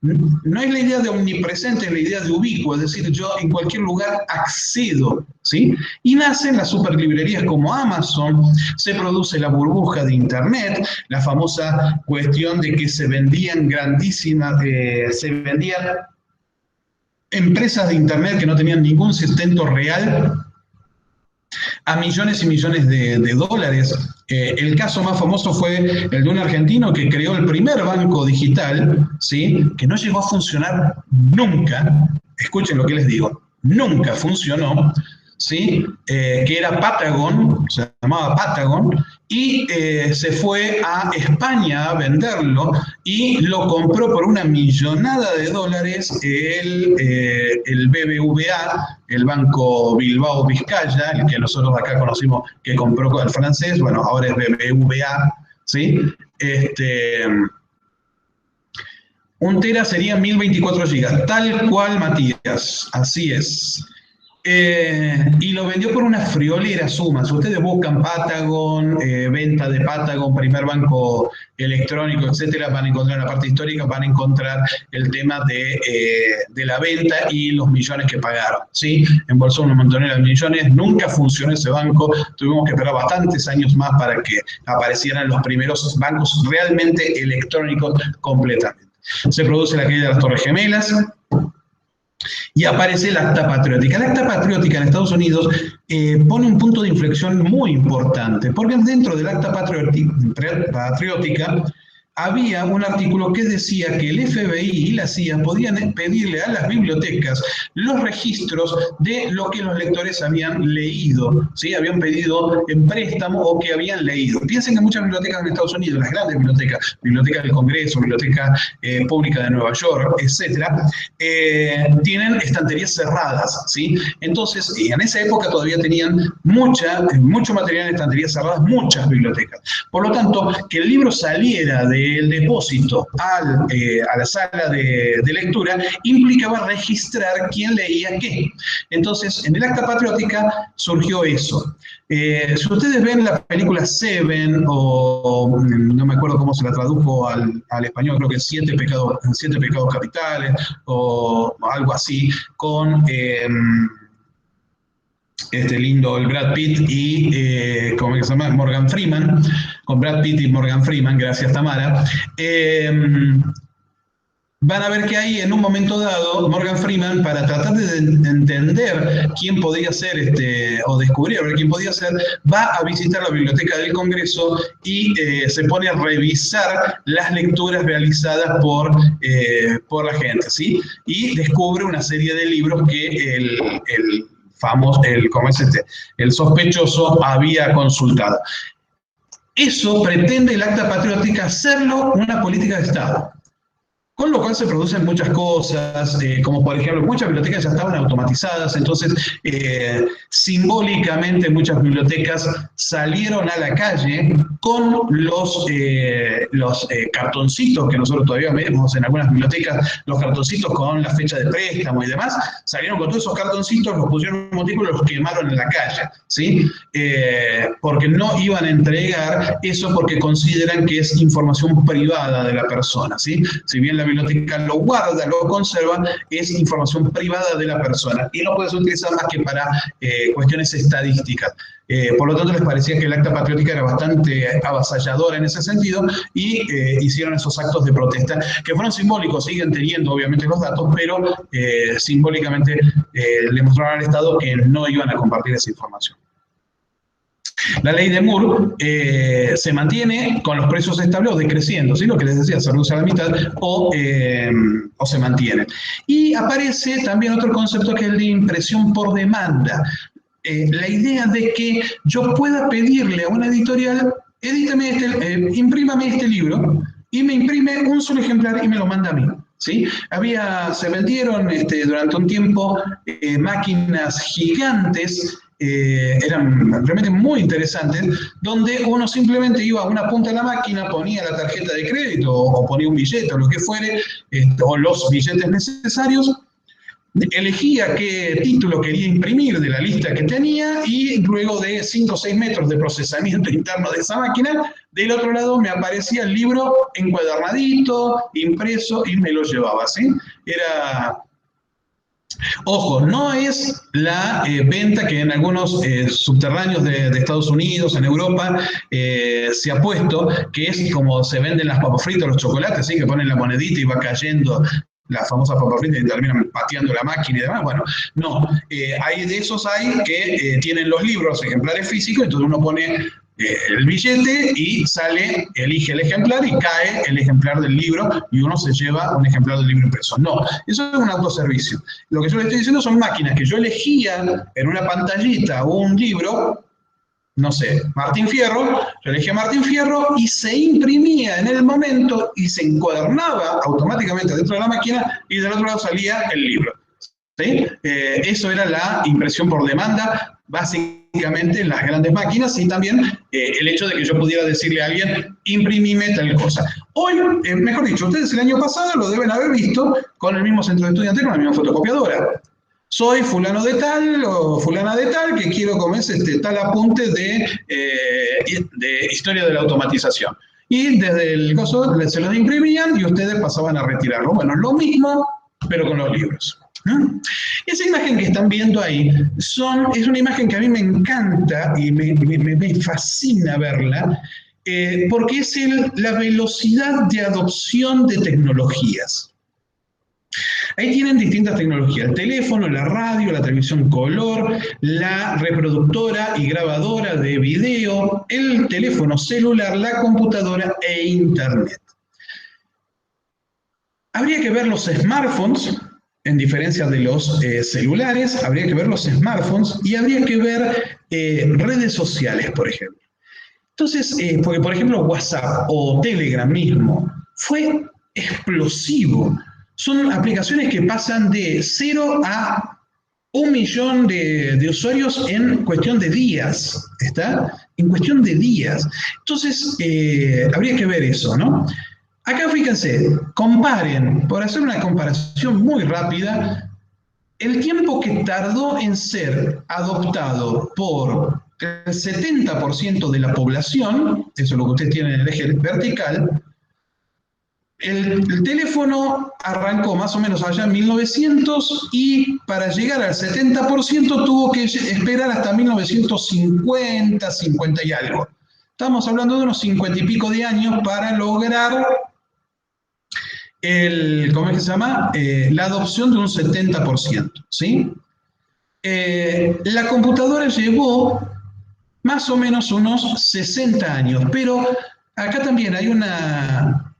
No es la idea de omnipresente, es la idea de ubicuo, es decir, yo en cualquier lugar accedo, ¿sí? Y nacen las superlibrerías como Amazon, se produce la burbuja de Internet, la famosa cuestión de que se vendían empresas de Internet que no tenían ningún sustento real a millones y millones de dólares. El caso más famoso fue el de un argentino que creó el primer banco digital, ¿sí? Que no llegó a funcionar nunca. Escuchen lo que les digo, nunca funcionó, ¿sí? Que era Patagon, se llamaba Patagon, y se fue a España a venderlo y lo compró por una millonada de dólares el BBVA, el Banco Bilbao Vizcaya, el que nosotros acá conocimos que compró el francés, bueno, ahora es BBVA, ¿sí? 1 tera sería 1024 gigas, tal cual, Matías, así es. Y lo vendió por una friolera suma. Si ustedes buscan Patagon, venta de Patagon, primer banco electrónico, etcétera, van a encontrar en la parte histórica, van a encontrar el tema de la venta y los millones que pagaron, ¿sí? Embolsó una montonera de millones, nunca funcionó ese banco, tuvimos que esperar bastantes años más para que aparecieran los primeros bancos realmente electrónicos completamente. Se produce la caída de las Torres Gemelas, y aparece el Acta Patriótica. El Acta Patriótica en Estados Unidos pone un punto de inflexión muy importante, porque dentro del Acta Patriótica había un artículo que decía que el FBI y la CIA podían pedirle a las bibliotecas los registros de lo que los lectores habían leído, ¿sí? Habían pedido en préstamo o que habían leído. Piensen que muchas bibliotecas en Estados Unidos, las grandes bibliotecas, Biblioteca del Congreso, Biblioteca Pública de Nueva York, etcétera, tienen estanterías cerradas, ¿sí? Entonces, en esa época todavía tenían mucho material en estanterías cerradas, muchas bibliotecas. Por lo tanto, que el libro saliera del depósito a la sala de lectura implicaba registrar quién leía qué. Entonces, en el Acta Patriótica surgió eso. Si ustedes ven la película Seven, o no me acuerdo cómo se la tradujo al español, creo que Siete pecados capitales, o algo así, con el Brad Pitt y, ¿cómo se llama? Morgan Freeman, con Brad Pitt y Morgan Freeman, gracias Tamara. Van a ver que ahí, en un momento dado, Morgan Freeman, para tratar de entender quién podía ser, o descubrir a ver quién podía ser, va a visitar la Biblioteca del Congreso y se pone a revisar las lecturas realizadas por la gente, ¿sí? Y descubre una serie de libros que el sospechoso había consultado. Eso pretende el Acta Patriótica hacerlo una política de Estado. Con lo cual se producen muchas cosas, como por ejemplo, muchas bibliotecas ya estaban automatizadas, entonces simbólicamente muchas bibliotecas salieron a la calle con los cartoncitos que nosotros todavía vemos en algunas bibliotecas, los cartoncitos con la fecha de préstamo y demás, salieron con todos esos cartoncitos, los pusieron en un montículo y los quemaron en la calle, ¿sí? Porque no iban a entregar eso porque consideran que es información privada de la persona, ¿sí? Si bien la biblioteca lo guarda, lo conserva, es información privada de la persona y no puede ser utilizada más que para cuestiones estadísticas. Por lo tanto, les parecía que el Acta Patriótica era bastante avasalladora en ese sentido y hicieron esos actos de protesta que fueron simbólicos, siguen teniendo obviamente los datos, pero simbólicamente le mostraron al Estado que no iban a compartir esa información. La ley de Moore se mantiene con los precios estables o decreciendo, ¿sí? Lo que les decía, se reduce a la mitad o se mantiene. Y aparece también otro concepto que es el de impresión por demanda. La idea de que yo pueda pedirle a una editorial, imprímame este libro, y me imprime un solo ejemplar y me lo manda a mí, ¿sí? Se vendieron durante un tiempo máquinas gigantes, eran realmente muy interesantes, donde uno simplemente iba a una punta de la máquina, ponía la tarjeta de crédito o ponía un billete o lo que fuere, o los billetes necesarios, elegía qué título quería imprimir de la lista que tenía y luego de 5 o 6 metros de procesamiento interno de esa máquina, del otro lado me aparecía el libro encuadernadito, impreso y me lo llevaba, ¿sí? Ojo, no es la venta que en algunos subterráneos de Estados Unidos, en Europa, se ha puesto, que es como se venden las papas fritas, los chocolates, ¿sí? Que ponen la monedita y va cayendo las famosas papas fritas y terminan pateando la máquina y demás. Bueno, no, hay de esos que tienen los libros, ejemplares físicos, entonces uno pone el billete y elige el ejemplar y cae el ejemplar del libro y uno se lleva un ejemplar del libro impreso. No, eso es un autoservicio. Lo que yo le estoy diciendo son máquinas que yo elegía en una pantallita un libro, no sé, Martín Fierro, yo elegía Martín Fierro y se imprimía en el momento y se encuadernaba automáticamente dentro de la máquina y del otro lado salía el libro, ¿sí? Eso era la impresión por demanda, básicamente en las grandes máquinas, y también el hecho de que yo pudiera decirle a alguien, imprimime tal cosa. Hoy, mejor dicho, ustedes el año pasado lo deben haber visto con el mismo centro de estudiantes, con la misma fotocopiadora. Soy fulano de tal o fulana de tal que quiero comer tal apunte de historia de la automatización. Y desde el coso se los imprimían y ustedes pasaban a retirarlo. Bueno, lo mismo, pero con los libros. Esa imagen que están viendo ahí es una imagen que a mí me encanta y me fascina verla, porque es la velocidad de adopción de tecnologías. Ahí tienen distintas tecnologías: el teléfono, la radio, la televisión color, la reproductora y grabadora de video, el teléfono celular, la computadora e internet. Habría que ver los smartphones, en diferencia de los celulares, habría que ver los smartphones y habría que ver redes sociales, por ejemplo. Entonces, porque por ejemplo WhatsApp o Telegram mismo fue explosivo. Son aplicaciones que pasan de 0 a 1 millón de usuarios en cuestión de días, ¿está? En cuestión de días. Entonces, habría que ver eso, ¿no? Acá fíjense, comparen, por hacer una comparación muy rápida, el tiempo que tardó en ser adoptado por el 70% de la población, eso es lo que ustedes tienen en el eje vertical. El teléfono arrancó más o menos allá en 1900 y para llegar al 70% tuvo que esperar hasta 1950, 50 y algo. Estamos hablando de unos 50 y pico de años para lograr ¿cómo es que se llama? La adopción de un 70%, ¿sí? La computadora llevó más o menos unos 60 años, pero acá también hay una,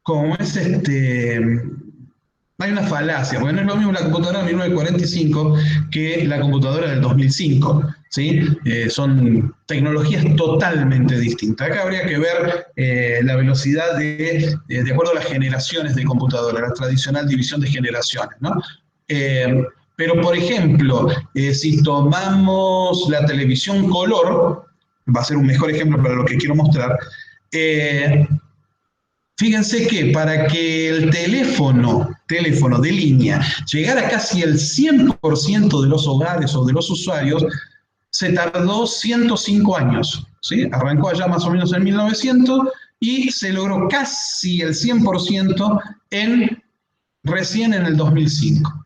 como es hay una falacia, porque no es lo mismo la computadora de 1945 que la computadora del 2005, ¿sí? Son tecnologías totalmente distintas. Acá habría que ver la velocidad de acuerdo a las generaciones de computadora, la tradicional división de generaciones, ¿no? Pero, por ejemplo, si tomamos la televisión color, va a ser un mejor ejemplo para lo que quiero mostrar, fíjense que para que el teléfono de línea llegara casi al 100% de los hogares o de los usuarios, se tardó 105 años, ¿sí? Arrancó allá más o menos en 1900 y se logró casi el 100% recién en el 2005.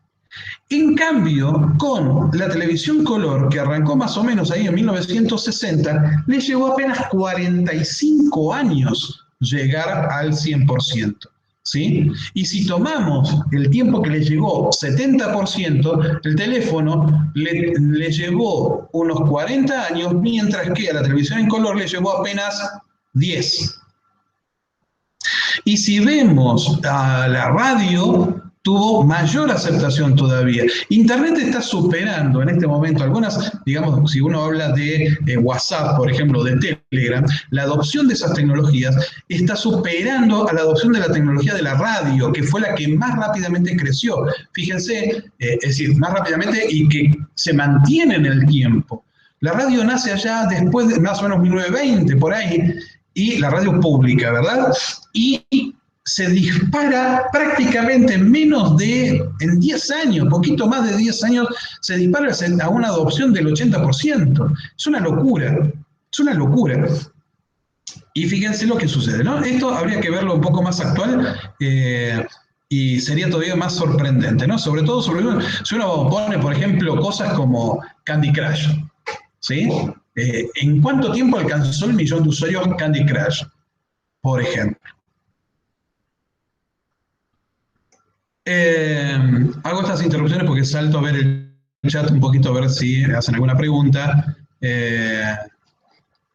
En cambio, con la televisión color, que arrancó más o menos ahí en 1960, le llevó apenas 45 años llegar al 100%, ¿sí? Y si tomamos el tiempo que le llevó 70%, el teléfono le llevó unos 40 años, mientras que a la televisión en color le llevó apenas 10. Y si vemos a la radio, tuvo mayor aceptación todavía. Internet está superando en este momento algunas, digamos, si uno habla de WhatsApp, por ejemplo, de Telegram, la adopción de esas tecnologías está superando a la adopción de la tecnología de la radio, que fue la que más rápidamente creció. Fíjense, es decir, más rápidamente y que se mantiene en el tiempo. La radio nace allá después de más o menos 1920, por ahí, y la radio pública, ¿verdad? Y se dispara prácticamente en 10 años, poquito más de 10 años, se dispara a una adopción del 80%. Es una locura, es una locura. Y fíjense lo que sucede, ¿no? Esto habría que verlo un poco más actual y sería todavía más sorprendente, ¿no? Sobre todo si uno pone, por ejemplo, cosas como Candy Crush, ¿sí? ¿En cuánto tiempo alcanzó el 1.000.000 de usuarios Candy Crush, por ejemplo? Hago estas interrupciones porque salto a ver el chat un poquito, a ver si hacen alguna pregunta.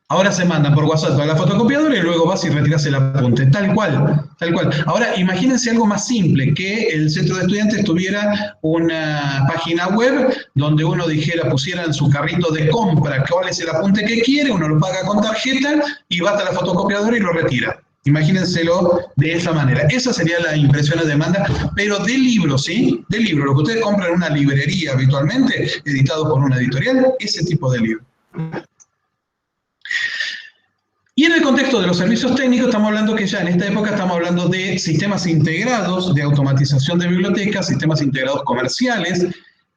Ahora se mandan por WhatsApp a la fotocopiadora y luego vas y retiras el apunte, tal cual, tal cual. Ahora, imagínense algo más simple, que el centro de estudiantes tuviera una página web donde uno pusiera en su carrito de compra cuál es el apunte que quiere, uno lo paga con tarjeta y va hasta la fotocopiadora y lo retira. Imagínenselo de esa manera. Esa sería la impresión a demanda, pero de libro, ¿sí? De libro. Lo que ustedes compran en una librería habitualmente, editado por una editorial, ese tipo de libro. Y en el contexto de los servicios técnicos, estamos hablando que ya en esta época estamos hablando de sistemas integrados de automatización de bibliotecas, sistemas integrados comerciales,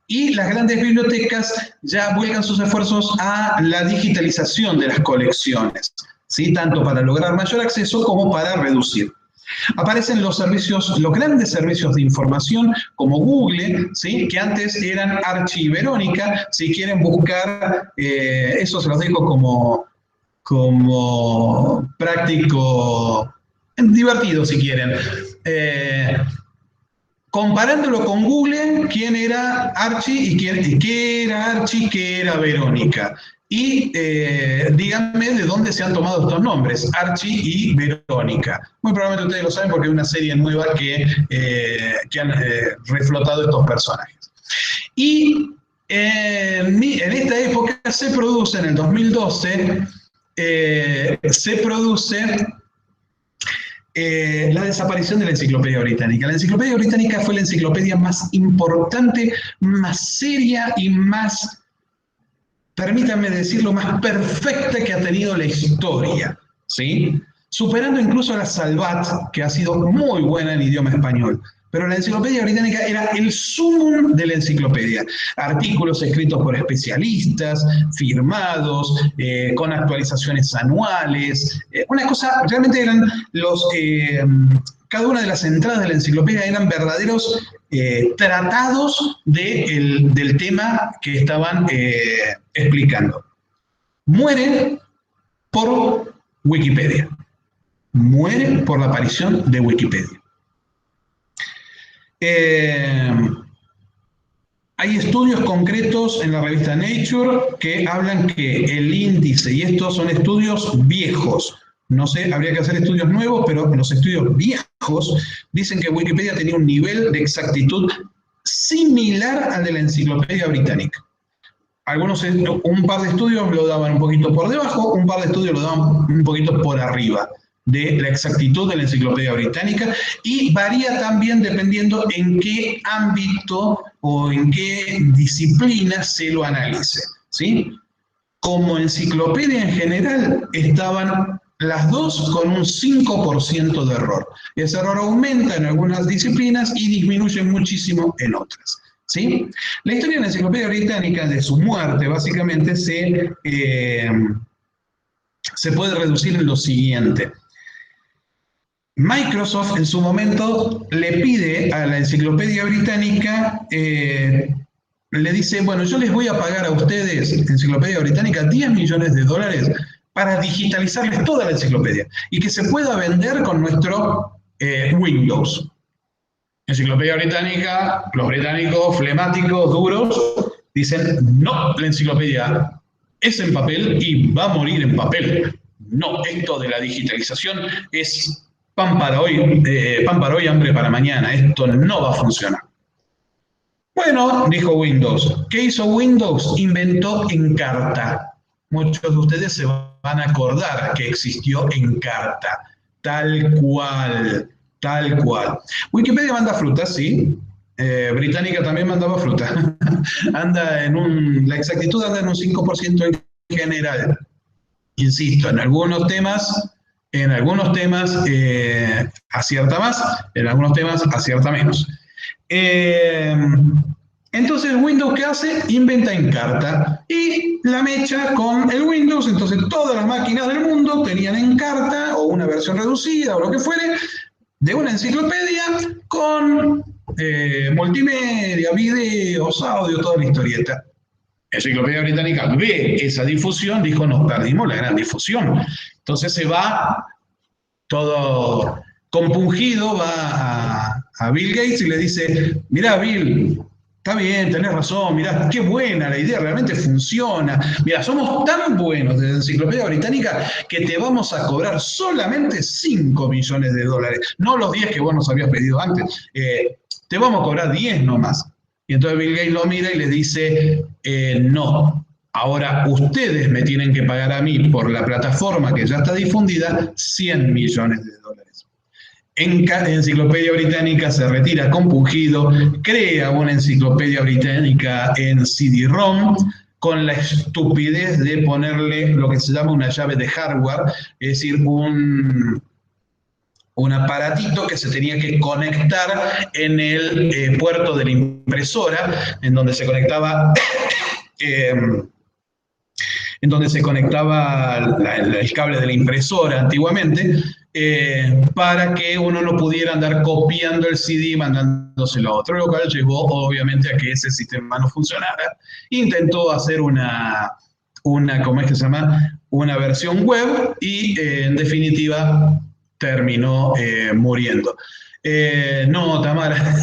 y las grandes bibliotecas ya vuelcan sus esfuerzos a la digitalización de las colecciones, ¿sí? Tanto para lograr mayor acceso como para reducir. Aparecen los grandes servicios de información como Google, ¿sí? Que antes eran Archiverónica. Si quieren buscar, eso se los dejo como práctico, divertido si quieren. comparándolo con Google, quién era Archie y qué era Archie, qué era Verónica. Y díganme de dónde se han tomado estos nombres, Archie y Verónica. Muy probablemente ustedes lo saben porque hay una serie nueva que han reflotado estos personajes. Y en esta época se produce, en el 2012, se produce la desaparición de la Enciclopedia Británica. La Enciclopedia Británica fue la enciclopedia más importante, más seria y más, permítanme decirlo, más perfecta que ha tenido la historia, ¿sí? Superando incluso a la Salvat, que ha sido muy buena en idioma español. Pero la Enciclopedia Británica era el sumum de la enciclopedia. Artículos escritos por especialistas, firmados, con actualizaciones anuales. Una cosa, realmente eran cada una de las entradas de la enciclopedia eran verdaderos tratados del tema que estaban explicando. Muere por Wikipedia. Muere por la aparición de Wikipedia. Hay estudios concretos en la revista Nature que hablan que el índice, y estos son estudios viejos, no sé, habría que hacer estudios nuevos, pero los estudios viejos dicen que Wikipedia tenía un nivel de exactitud similar al de la Enciclopedia Británica. Un par de estudios lo daban un poquito por debajo, un par de estudios lo daban un poquito por arriba de la exactitud de la Enciclopedia Británica, y varía también dependiendo en qué ámbito o en qué disciplina se lo analice, ¿sí? Como enciclopedia en general, estaban las dos con un 5% de error. Ese error aumenta en algunas disciplinas y disminuye muchísimo en otras, ¿sí? La historia de la Enciclopedia Británica, de su muerte, básicamente se puede reducir en lo siguiente. Microsoft en su momento le pide a la Enciclopedia Británica, le dice, bueno, yo les voy a pagar a ustedes, Enciclopedia Británica, $10 millones para digitalizarles toda la enciclopedia y que se pueda vender con nuestro Windows. Enciclopedia Británica, los británicos flemáticos, duros, dicen, no, la enciclopedia es en papel y va a morir en papel. No, esto de la digitalización es pan para hoy, hambre para mañana. Esto no va a funcionar. Bueno, dijo Windows. ¿Qué hizo Windows? Inventó Encarta. Muchos de ustedes se van a acordar que existió Encarta. Tal cual, tal cual. Wikipedia manda fruta, sí. Británica también mandaba fruta. La exactitud anda en un 5% en general. Insisto, en algunos temas acierta más, en algunos temas acierta menos. Entonces Windows, ¿qué hace? Inventa Encarta y la mecha con el Windows. Entonces todas las máquinas del mundo tenían Encarta o una versión reducida o lo que fuere de una enciclopedia con multimedia, videos, audio, toda la historieta. Enciclopedia Británica ve esa difusión, dijo, nos perdimos la gran difusión. Entonces se va todo compungido, va a Bill Gates y le dice, mirá Bill, está bien, tenés razón, mirá, qué buena la idea, realmente funciona. Mirá, somos tan buenos de la Enciclopedia Británica que te vamos a cobrar solamente $5 millones, no los 10 que vos nos habías pedido antes, te vamos a cobrar 10 nomás. Y entonces Bill Gates lo mira y le dice, no, ahora ustedes me tienen que pagar a mí por la plataforma que ya está difundida $100 millones. Enciclopedia Británica se retira compungido, crea una Enciclopedia Británica en CD-ROM con la estupidez de ponerle lo que se llama una llave de hardware, es decir, un aparatito que se tenía que conectar en el puerto de la impresora, en donde se conectaba el cable de la impresora antiguamente, para que uno no pudiera andar copiando el CD y mandándoselo a otro, lo cual llevó obviamente a que ese sistema no funcionara. Intentó hacer ¿cómo es que se llama? Una versión web y en definitiva terminó muriendo. No, Tamara,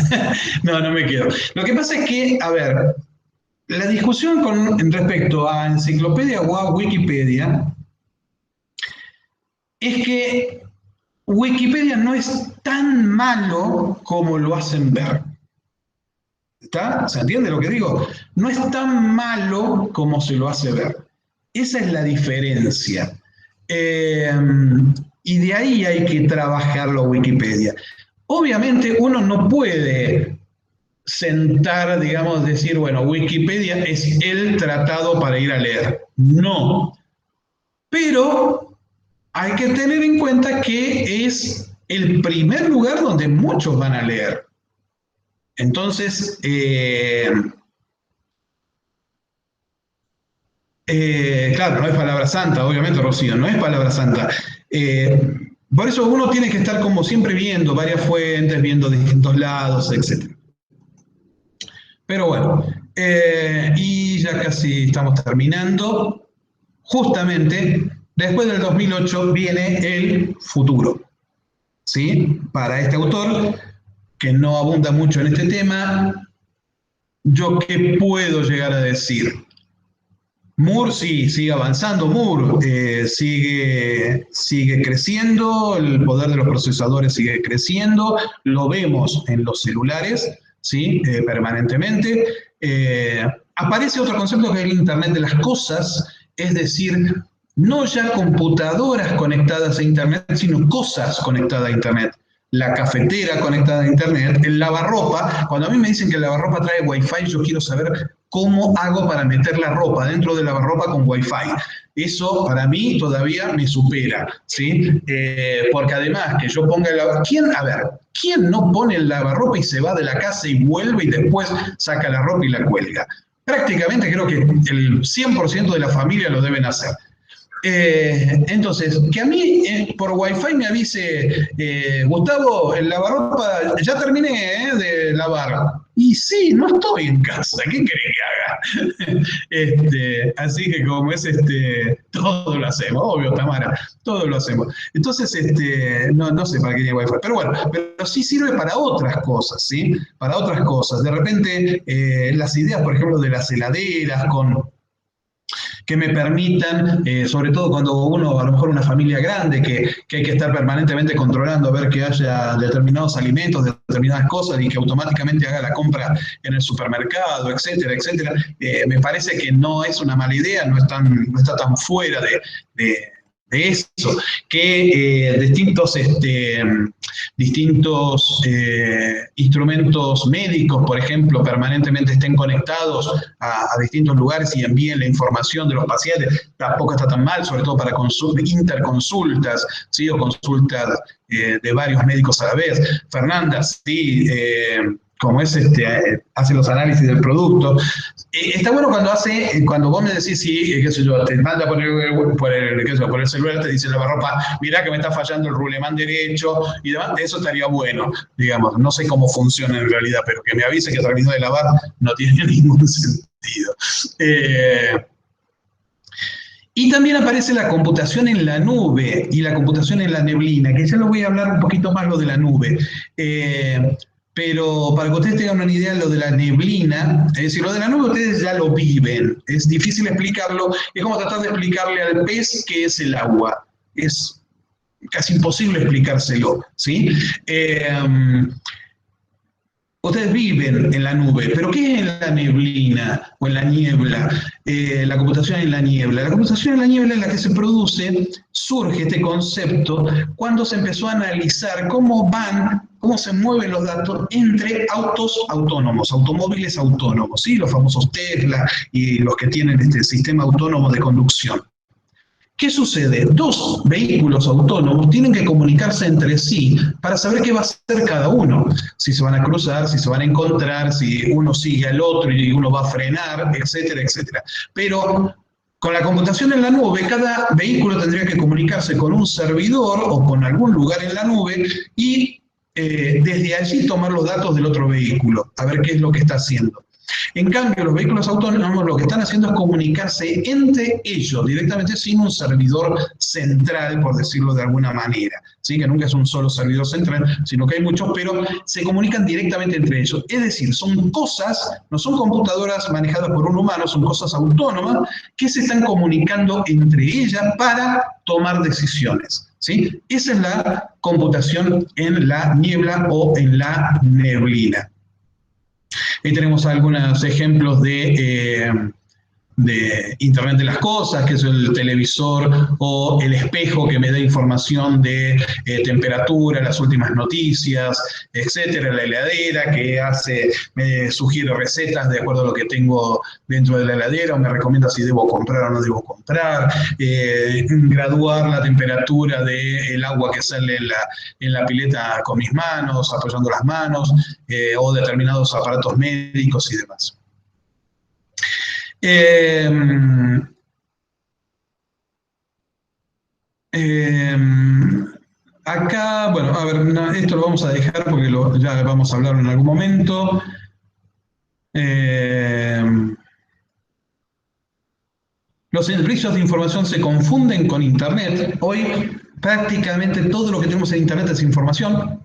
no me quedo. Lo que pasa es que, a ver, la discusión con respecto a enciclopedia o a Wikipedia es que Wikipedia no es tan malo como lo hacen ver. ¿Está? ¿Se entiende lo que digo? No es tan malo como se lo hace ver. Esa es la diferencia. Y de ahí hay que trabajarlo Wikipedia. Obviamente uno no puede sentar, digamos, decir, bueno, Wikipedia es el tratado para ir a leer. No. Pero hay que tener en cuenta que es el primer lugar donde muchos van a leer. Entonces, claro, no es palabra santa, obviamente, Rocío, no es palabra santa. Por eso uno tiene que estar como siempre viendo varias fuentes, viendo distintos lados, etc. Pero bueno, y ya casi estamos terminando. Justamente, después del 2008 viene el futuro, ¿sí? Para este autor, que no abunda mucho en este tema, ¿yo qué puedo llegar a decir? Moore sí, sigue avanzando, Moore sigue creciendo, el poder de los procesadores sigue creciendo, lo vemos en los celulares, ¿sí? Permanentemente. Aparece otro concepto que es el Internet de las cosas, es decir, no ya computadoras conectadas a Internet, sino cosas conectadas a Internet. La cafetera conectada a Internet, el lavarropa. Cuando a mí me dicen que el lavarropa trae Wi-Fi, yo quiero saber cómo hago para meter la ropa dentro del lavarropa con Wi-Fi. Eso para mí todavía me supera, ¿sí? Porque además que yo ponga el lavarropa... ¿Quién no pone el lavarropa y se va de la casa y vuelve y después saca la ropa y la cuelga? Prácticamente creo que el 100% de la familia lo deben hacer. Entonces, que a mí por Wi-Fi me avise, Gustavo, el lavarropa, ya terminé de lavar. Y sí, no estoy en casa, ¿qué querés que haga? Así que como es, todo lo hacemos, obvio, Tamara, todo lo hacemos. Entonces, no sé para qué tiene Wi-Fi, pero bueno, pero sí sirve para otras cosas, ¿sí? Para otras cosas. De repente, las ideas, por ejemplo, de las heladeras que me permitan, sobre todo cuando uno, a lo mejor una familia grande, que hay que estar permanentemente controlando a ver que haya determinados alimentos, determinadas cosas y que automáticamente haga la compra en el supermercado, etcétera, etcétera, me parece que no es una mala idea, no está tan fuera de eso, que distintos instrumentos médicos, por ejemplo, permanentemente estén conectados a distintos lugares y envíen la información de los pacientes, tampoco está tan mal, sobre todo para interconsultas, ¿sí? O consultas de varios médicos a la vez. Fernanda, sí, como es, hace los análisis del producto. Está bueno cuando vos me decís, sí, qué sé yo, te manda por el celular, te dice lavarropa, mirá que me está fallando el rulemán derecho y demás, eso estaría bueno, digamos. No sé cómo funciona en realidad, pero que me avise que terminó de lavar no tiene ningún sentido. Y también aparece la computación en la nube y la computación en la neblina, que ya lo voy a hablar un poquito más lo de la nube. Pero para que ustedes tengan una idea de lo de la neblina, es decir, lo de la nube ustedes ya lo viven, es difícil explicarlo, es como tratar de explicarle al pez qué es el agua, es casi imposible explicárselo, ¿sí? Ustedes viven en la nube, pero ¿qué es en la neblina o en la niebla? La computación en la niebla. La computación en la niebla es la que surge este concepto cuando se empezó a analizar cómo se mueven los datos entre autos autónomos, automóviles autónomos, ¿sí? Los famosos Tesla y los que tienen este sistema autónomo de conducción. ¿Qué sucede? Dos vehículos autónomos tienen que comunicarse entre sí para saber qué va a hacer cada uno. Si se van a cruzar, si se van a encontrar, si uno sigue al otro y uno va a frenar, etcétera, etcétera. Pero con la computación en la nube, cada vehículo tendría que comunicarse con un servidor o con algún lugar en la nube y desde allí tomar los datos del otro vehículo, a ver qué es lo que está haciendo. En cambio, los vehículos autónomos lo que están haciendo es comunicarse entre ellos directamente sin un servidor central, por decirlo de alguna manera. ¿Sí? Que nunca es un solo servidor central, sino que hay muchos, pero se comunican directamente entre ellos. Es decir, son cosas, no son computadoras manejadas por un humano, son cosas autónomas que se están comunicando entre ellas para tomar decisiones. ¿Sí? Esa es la computación en la niebla o en la neblina. Ahí tenemos algunos ejemplos de Internet de las Cosas, que es el televisor o el espejo que me da información de temperatura, las últimas noticias, etcétera. La heladera que me sugiere recetas de acuerdo a lo que tengo dentro de la heladera o me recomienda si debo comprar o no debo comprar. Graduar la temperatura del agua que sale en la pileta con mis manos, apoyando las manos, o determinados aparatos médicos y demás. Acá, bueno, a ver, no, esto lo vamos a dejar porque ya vamos a hablarlo en algún momento. Los servicios de información se confunden con Internet. Hoy prácticamente todo lo que tenemos en Internet es información.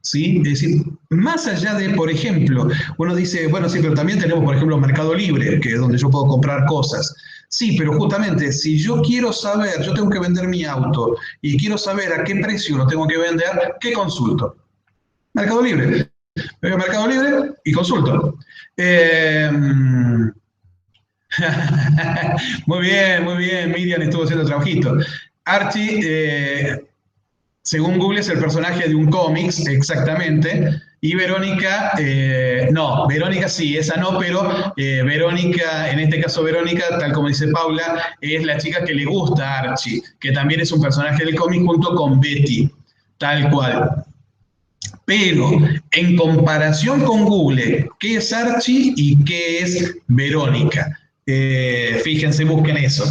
¿Sí? Es decir, más allá de, por ejemplo, uno dice, bueno, sí, pero también tenemos, por ejemplo, Mercado Libre, que es donde yo puedo comprar cosas. Sí, pero justamente, si yo quiero saber, yo tengo que vender mi auto y quiero saber a qué precio lo tengo que vender, ¿qué consulto? Mercado Libre. Veo Mercado Libre y consulto. Muy bien, Miriam estuvo haciendo trabajito. Archie, según Google, es el personaje de un cómics, exactamente. Y Verónica, no, Verónica sí, esa no, pero Verónica, en este caso Verónica, tal como dice Paula, es la chica que le gusta a Archie, que también es un personaje del cómic junto con Betty, tal cual. Pero en comparación con Google, ¿qué es Archie y qué es Verónica? Fíjense, busquen eso.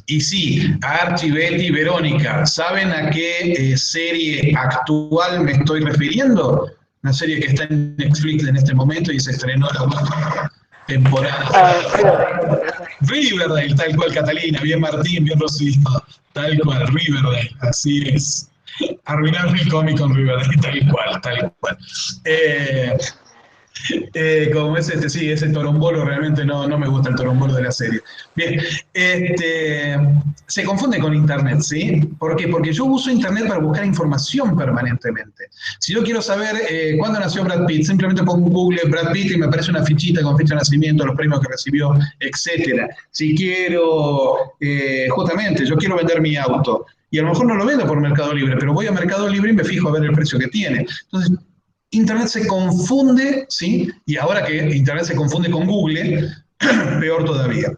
Y sí, Archie, Betty, Verónica, ¿saben a qué serie actual me estoy refiriendo? Una serie que está en Netflix en este momento y se estrenó la última temporada. Riverdale, tal cual, Catalina, bien Martín, bien Rocío, tal cual, Riverdale, así es. Arruinaron el cómic con Riverdale, tal cual, tal cual. Como es sí, ese torombolo, realmente no me gusta el torombolo de la serie. Bien, se confunde con Internet, ¿sí? ¿Por qué? Porque yo uso Internet para buscar información permanentemente. Si yo quiero saber cuándo nació Brad Pitt, simplemente pongo en Google Brad Pitt y me aparece una fichita con fecha de nacimiento, los premios que recibió, etc. Si quiero, justamente, yo quiero vender mi auto, y a lo mejor no lo vendo por Mercado Libre, pero voy a Mercado Libre y me fijo a ver el precio que tiene. Entonces, Internet se confunde, ¿sí? Y ahora que Internet se confunde con Google, peor todavía.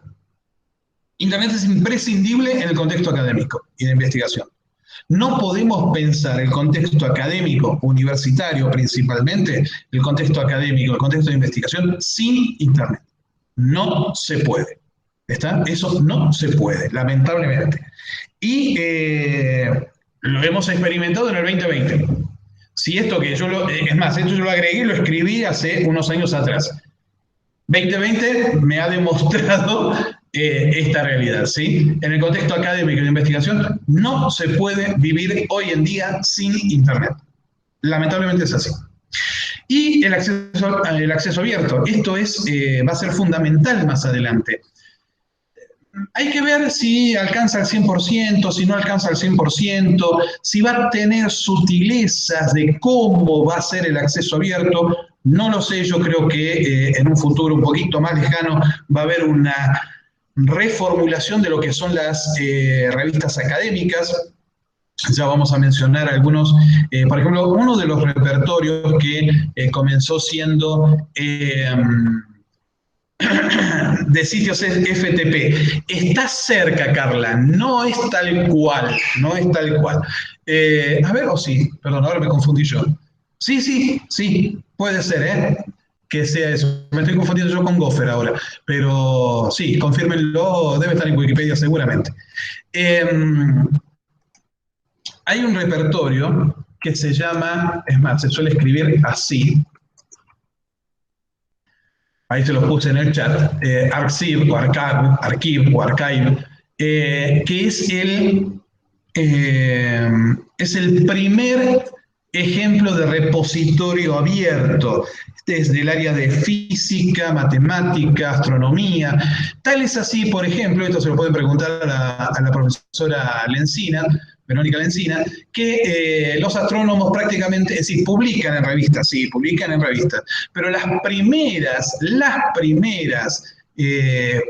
Internet es imprescindible en el contexto académico y de investigación. No podemos pensar el contexto académico, universitario principalmente, el contexto académico, el contexto de investigación, sin Internet. No se puede. ¿Está? Eso no se puede, lamentablemente. Y lo hemos experimentado en el 2020. Si esto que es más, esto yo lo agregué y lo escribí hace unos años atrás. 2020 me ha demostrado esta realidad, ¿sí? En el contexto académico y de investigación no se puede vivir hoy en día sin Internet. Lamentablemente es así. Y el acceso abierto. Esto va a ser fundamental más adelante. Hay que ver si alcanza al 100%, si no alcanza al 100%, si va a tener sutilezas de cómo va a ser el acceso abierto. No lo sé, yo creo que en un futuro un poquito más lejano va a haber una reformulación de lo que son las revistas académicas. Ya vamos a mencionar algunos, por ejemplo, uno de los repertorios que comenzó siendo de sitios FTP. Está cerca, Carla, no es tal cual, no es tal cual. A ver, o sí, perdón, ahora me confundí yo. Sí, puede ser, que sea eso. Me estoy confundiendo yo con Gopher ahora, pero sí, confírmenlo, debe estar en Wikipedia seguramente. Hay un repertorio que se llama, es más, se suele escribir así, ahí se los puse en el chat, Arxiv o Archive, que es el primer ejemplo de repositorio abierto. Este es del área de física, matemática, astronomía. Tal es así, por ejemplo, esto se lo pueden preguntar a la profesora Lencina, Verónica Lencina, que los astrónomos prácticamente, es decir, publican en revistas, sí, publican en revistas, pero las primeras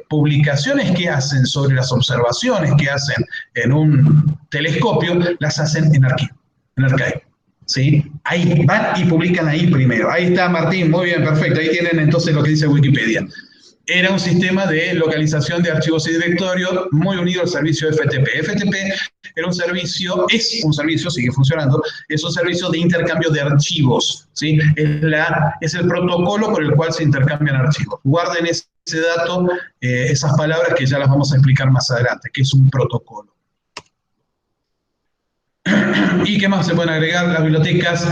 publicaciones que hacen sobre las observaciones que hacen en un telescopio, las hacen en Archive. ¿Sí? Ahí van y publican ahí primero. Ahí está Martín, muy bien, perfecto. Ahí tienen entonces lo que dice Wikipedia. Era un sistema de localización de archivos y directorios muy unido al servicio FTP. FTP era un servicio, es un servicio, sigue funcionando, es un servicio de intercambio de archivos, ¿sí? Es el protocolo por el cual se intercambian archivos. Guarden ese dato, esas palabras que ya las vamos a explicar más adelante, que es un protocolo. ¿Y qué más se pueden agregar? Las bibliotecas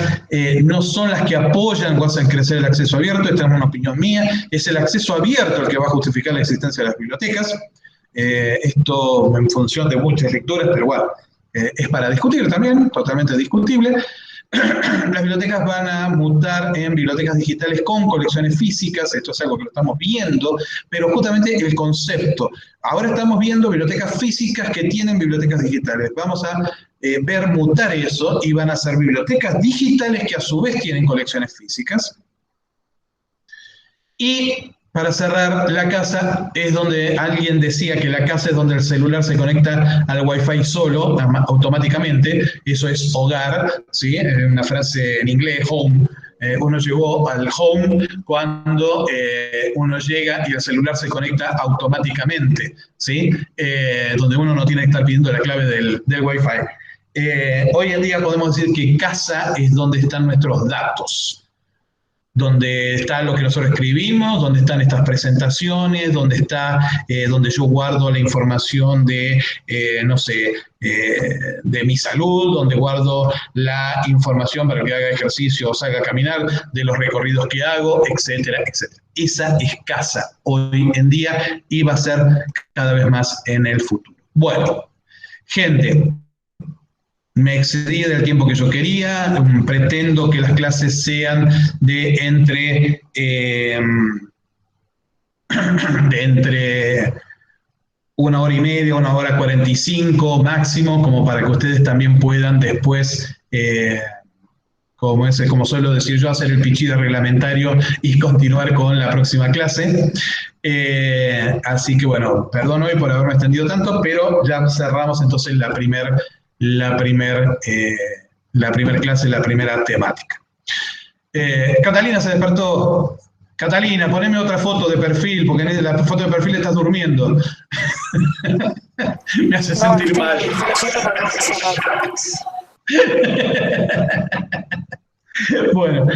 no son las que apoyan o hacen crecer el acceso abierto, esta es una opinión mía, es el acceso abierto el que va a justificar la existencia de las bibliotecas. Esto en función de muchas lecturas, pero bueno, es para discutir también, totalmente discutible. Las bibliotecas van a mutar en bibliotecas digitales con colecciones físicas, esto es algo que lo estamos viendo, pero justamente el concepto. Ahora estamos viendo bibliotecas físicas que tienen bibliotecas digitales. Vamos a ver mutar eso y van a ser bibliotecas digitales que a su vez tienen colecciones físicas. Y para cerrar, la casa es donde alguien decía que la casa es donde el celular se conecta al Wi-Fi solo, automáticamente. Eso es hogar, ¿sí? Una frase en inglés, home. Uno llegó al home cuando uno llega y el celular se conecta automáticamente, ¿sí? Donde uno no tiene que estar pidiendo la clave del Wi-Fi. Hoy en día podemos decir que casa es donde están nuestros datos, donde está lo que nosotros escribimos, donde están estas presentaciones, donde está, donde yo guardo la información de, no sé, de mi salud, donde guardo la información para que haga ejercicio o salga a caminar, de los recorridos que hago, etcétera, etcétera. Esa es casa hoy en día y va a ser cada vez más en el futuro. Bueno, gente, me excedí del tiempo que yo quería, pretendo que las clases sean de entre 1 hora y media, 1 hora 45 máximo, como para que ustedes también puedan después, como suelo decir yo, hacer el pichida reglamentario y continuar con la próxima clase. Así que bueno, perdón hoy por haberme extendido tanto, pero ya cerramos entonces la primera clase, la primera temática. Catalina se despertó. Catalina, poneme otra foto de perfil, porque en la foto de perfil estás durmiendo. Me hace sentir mal. Bueno,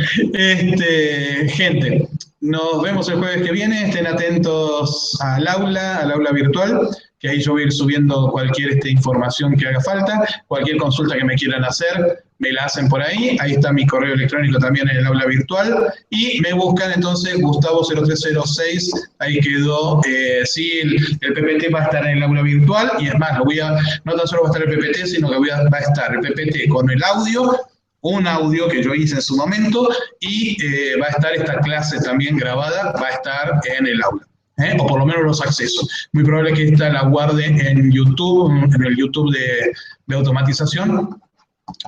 gente, nos vemos el jueves que viene. Estén atentos al aula virtual, que ahí yo voy a ir subiendo cualquier información que haga falta, cualquier consulta que me quieran hacer, me la hacen por ahí. Ahí está mi correo electrónico también en el aula virtual. Y me buscan entonces Gustavo0306, ahí quedó. Sí, el PPT va a estar en el aula virtual, y es más, no tan solo va a estar el PPT, sino que va a estar el PPT con el audio, un audio que yo hice en su momento, y va a estar esta clase también grabada, va a estar en el aula. O por lo menos los accesos. Muy probable que esta la guarde en YouTube, en el YouTube de automatización,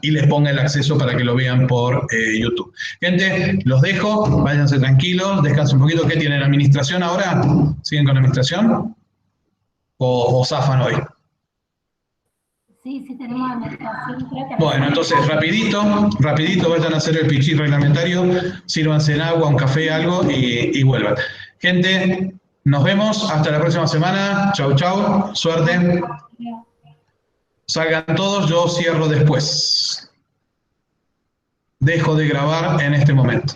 y les ponga el acceso para que lo vean por YouTube. Gente, los dejo, váyanse tranquilos, descansen un poquito. ¿Qué tienen? ¿Administración ahora? ¿Siguen con administración? ¿O zafan hoy? Sí, tenemos administración. Bueno, entonces rapidito vayan a hacer el pichí reglamentario, sírvanse en agua, un café, algo, y vuelvan. Gente, nos vemos hasta la próxima semana. Chau, chau, suerte. Salgan todos, yo cierro después. Dejo de grabar en este momento.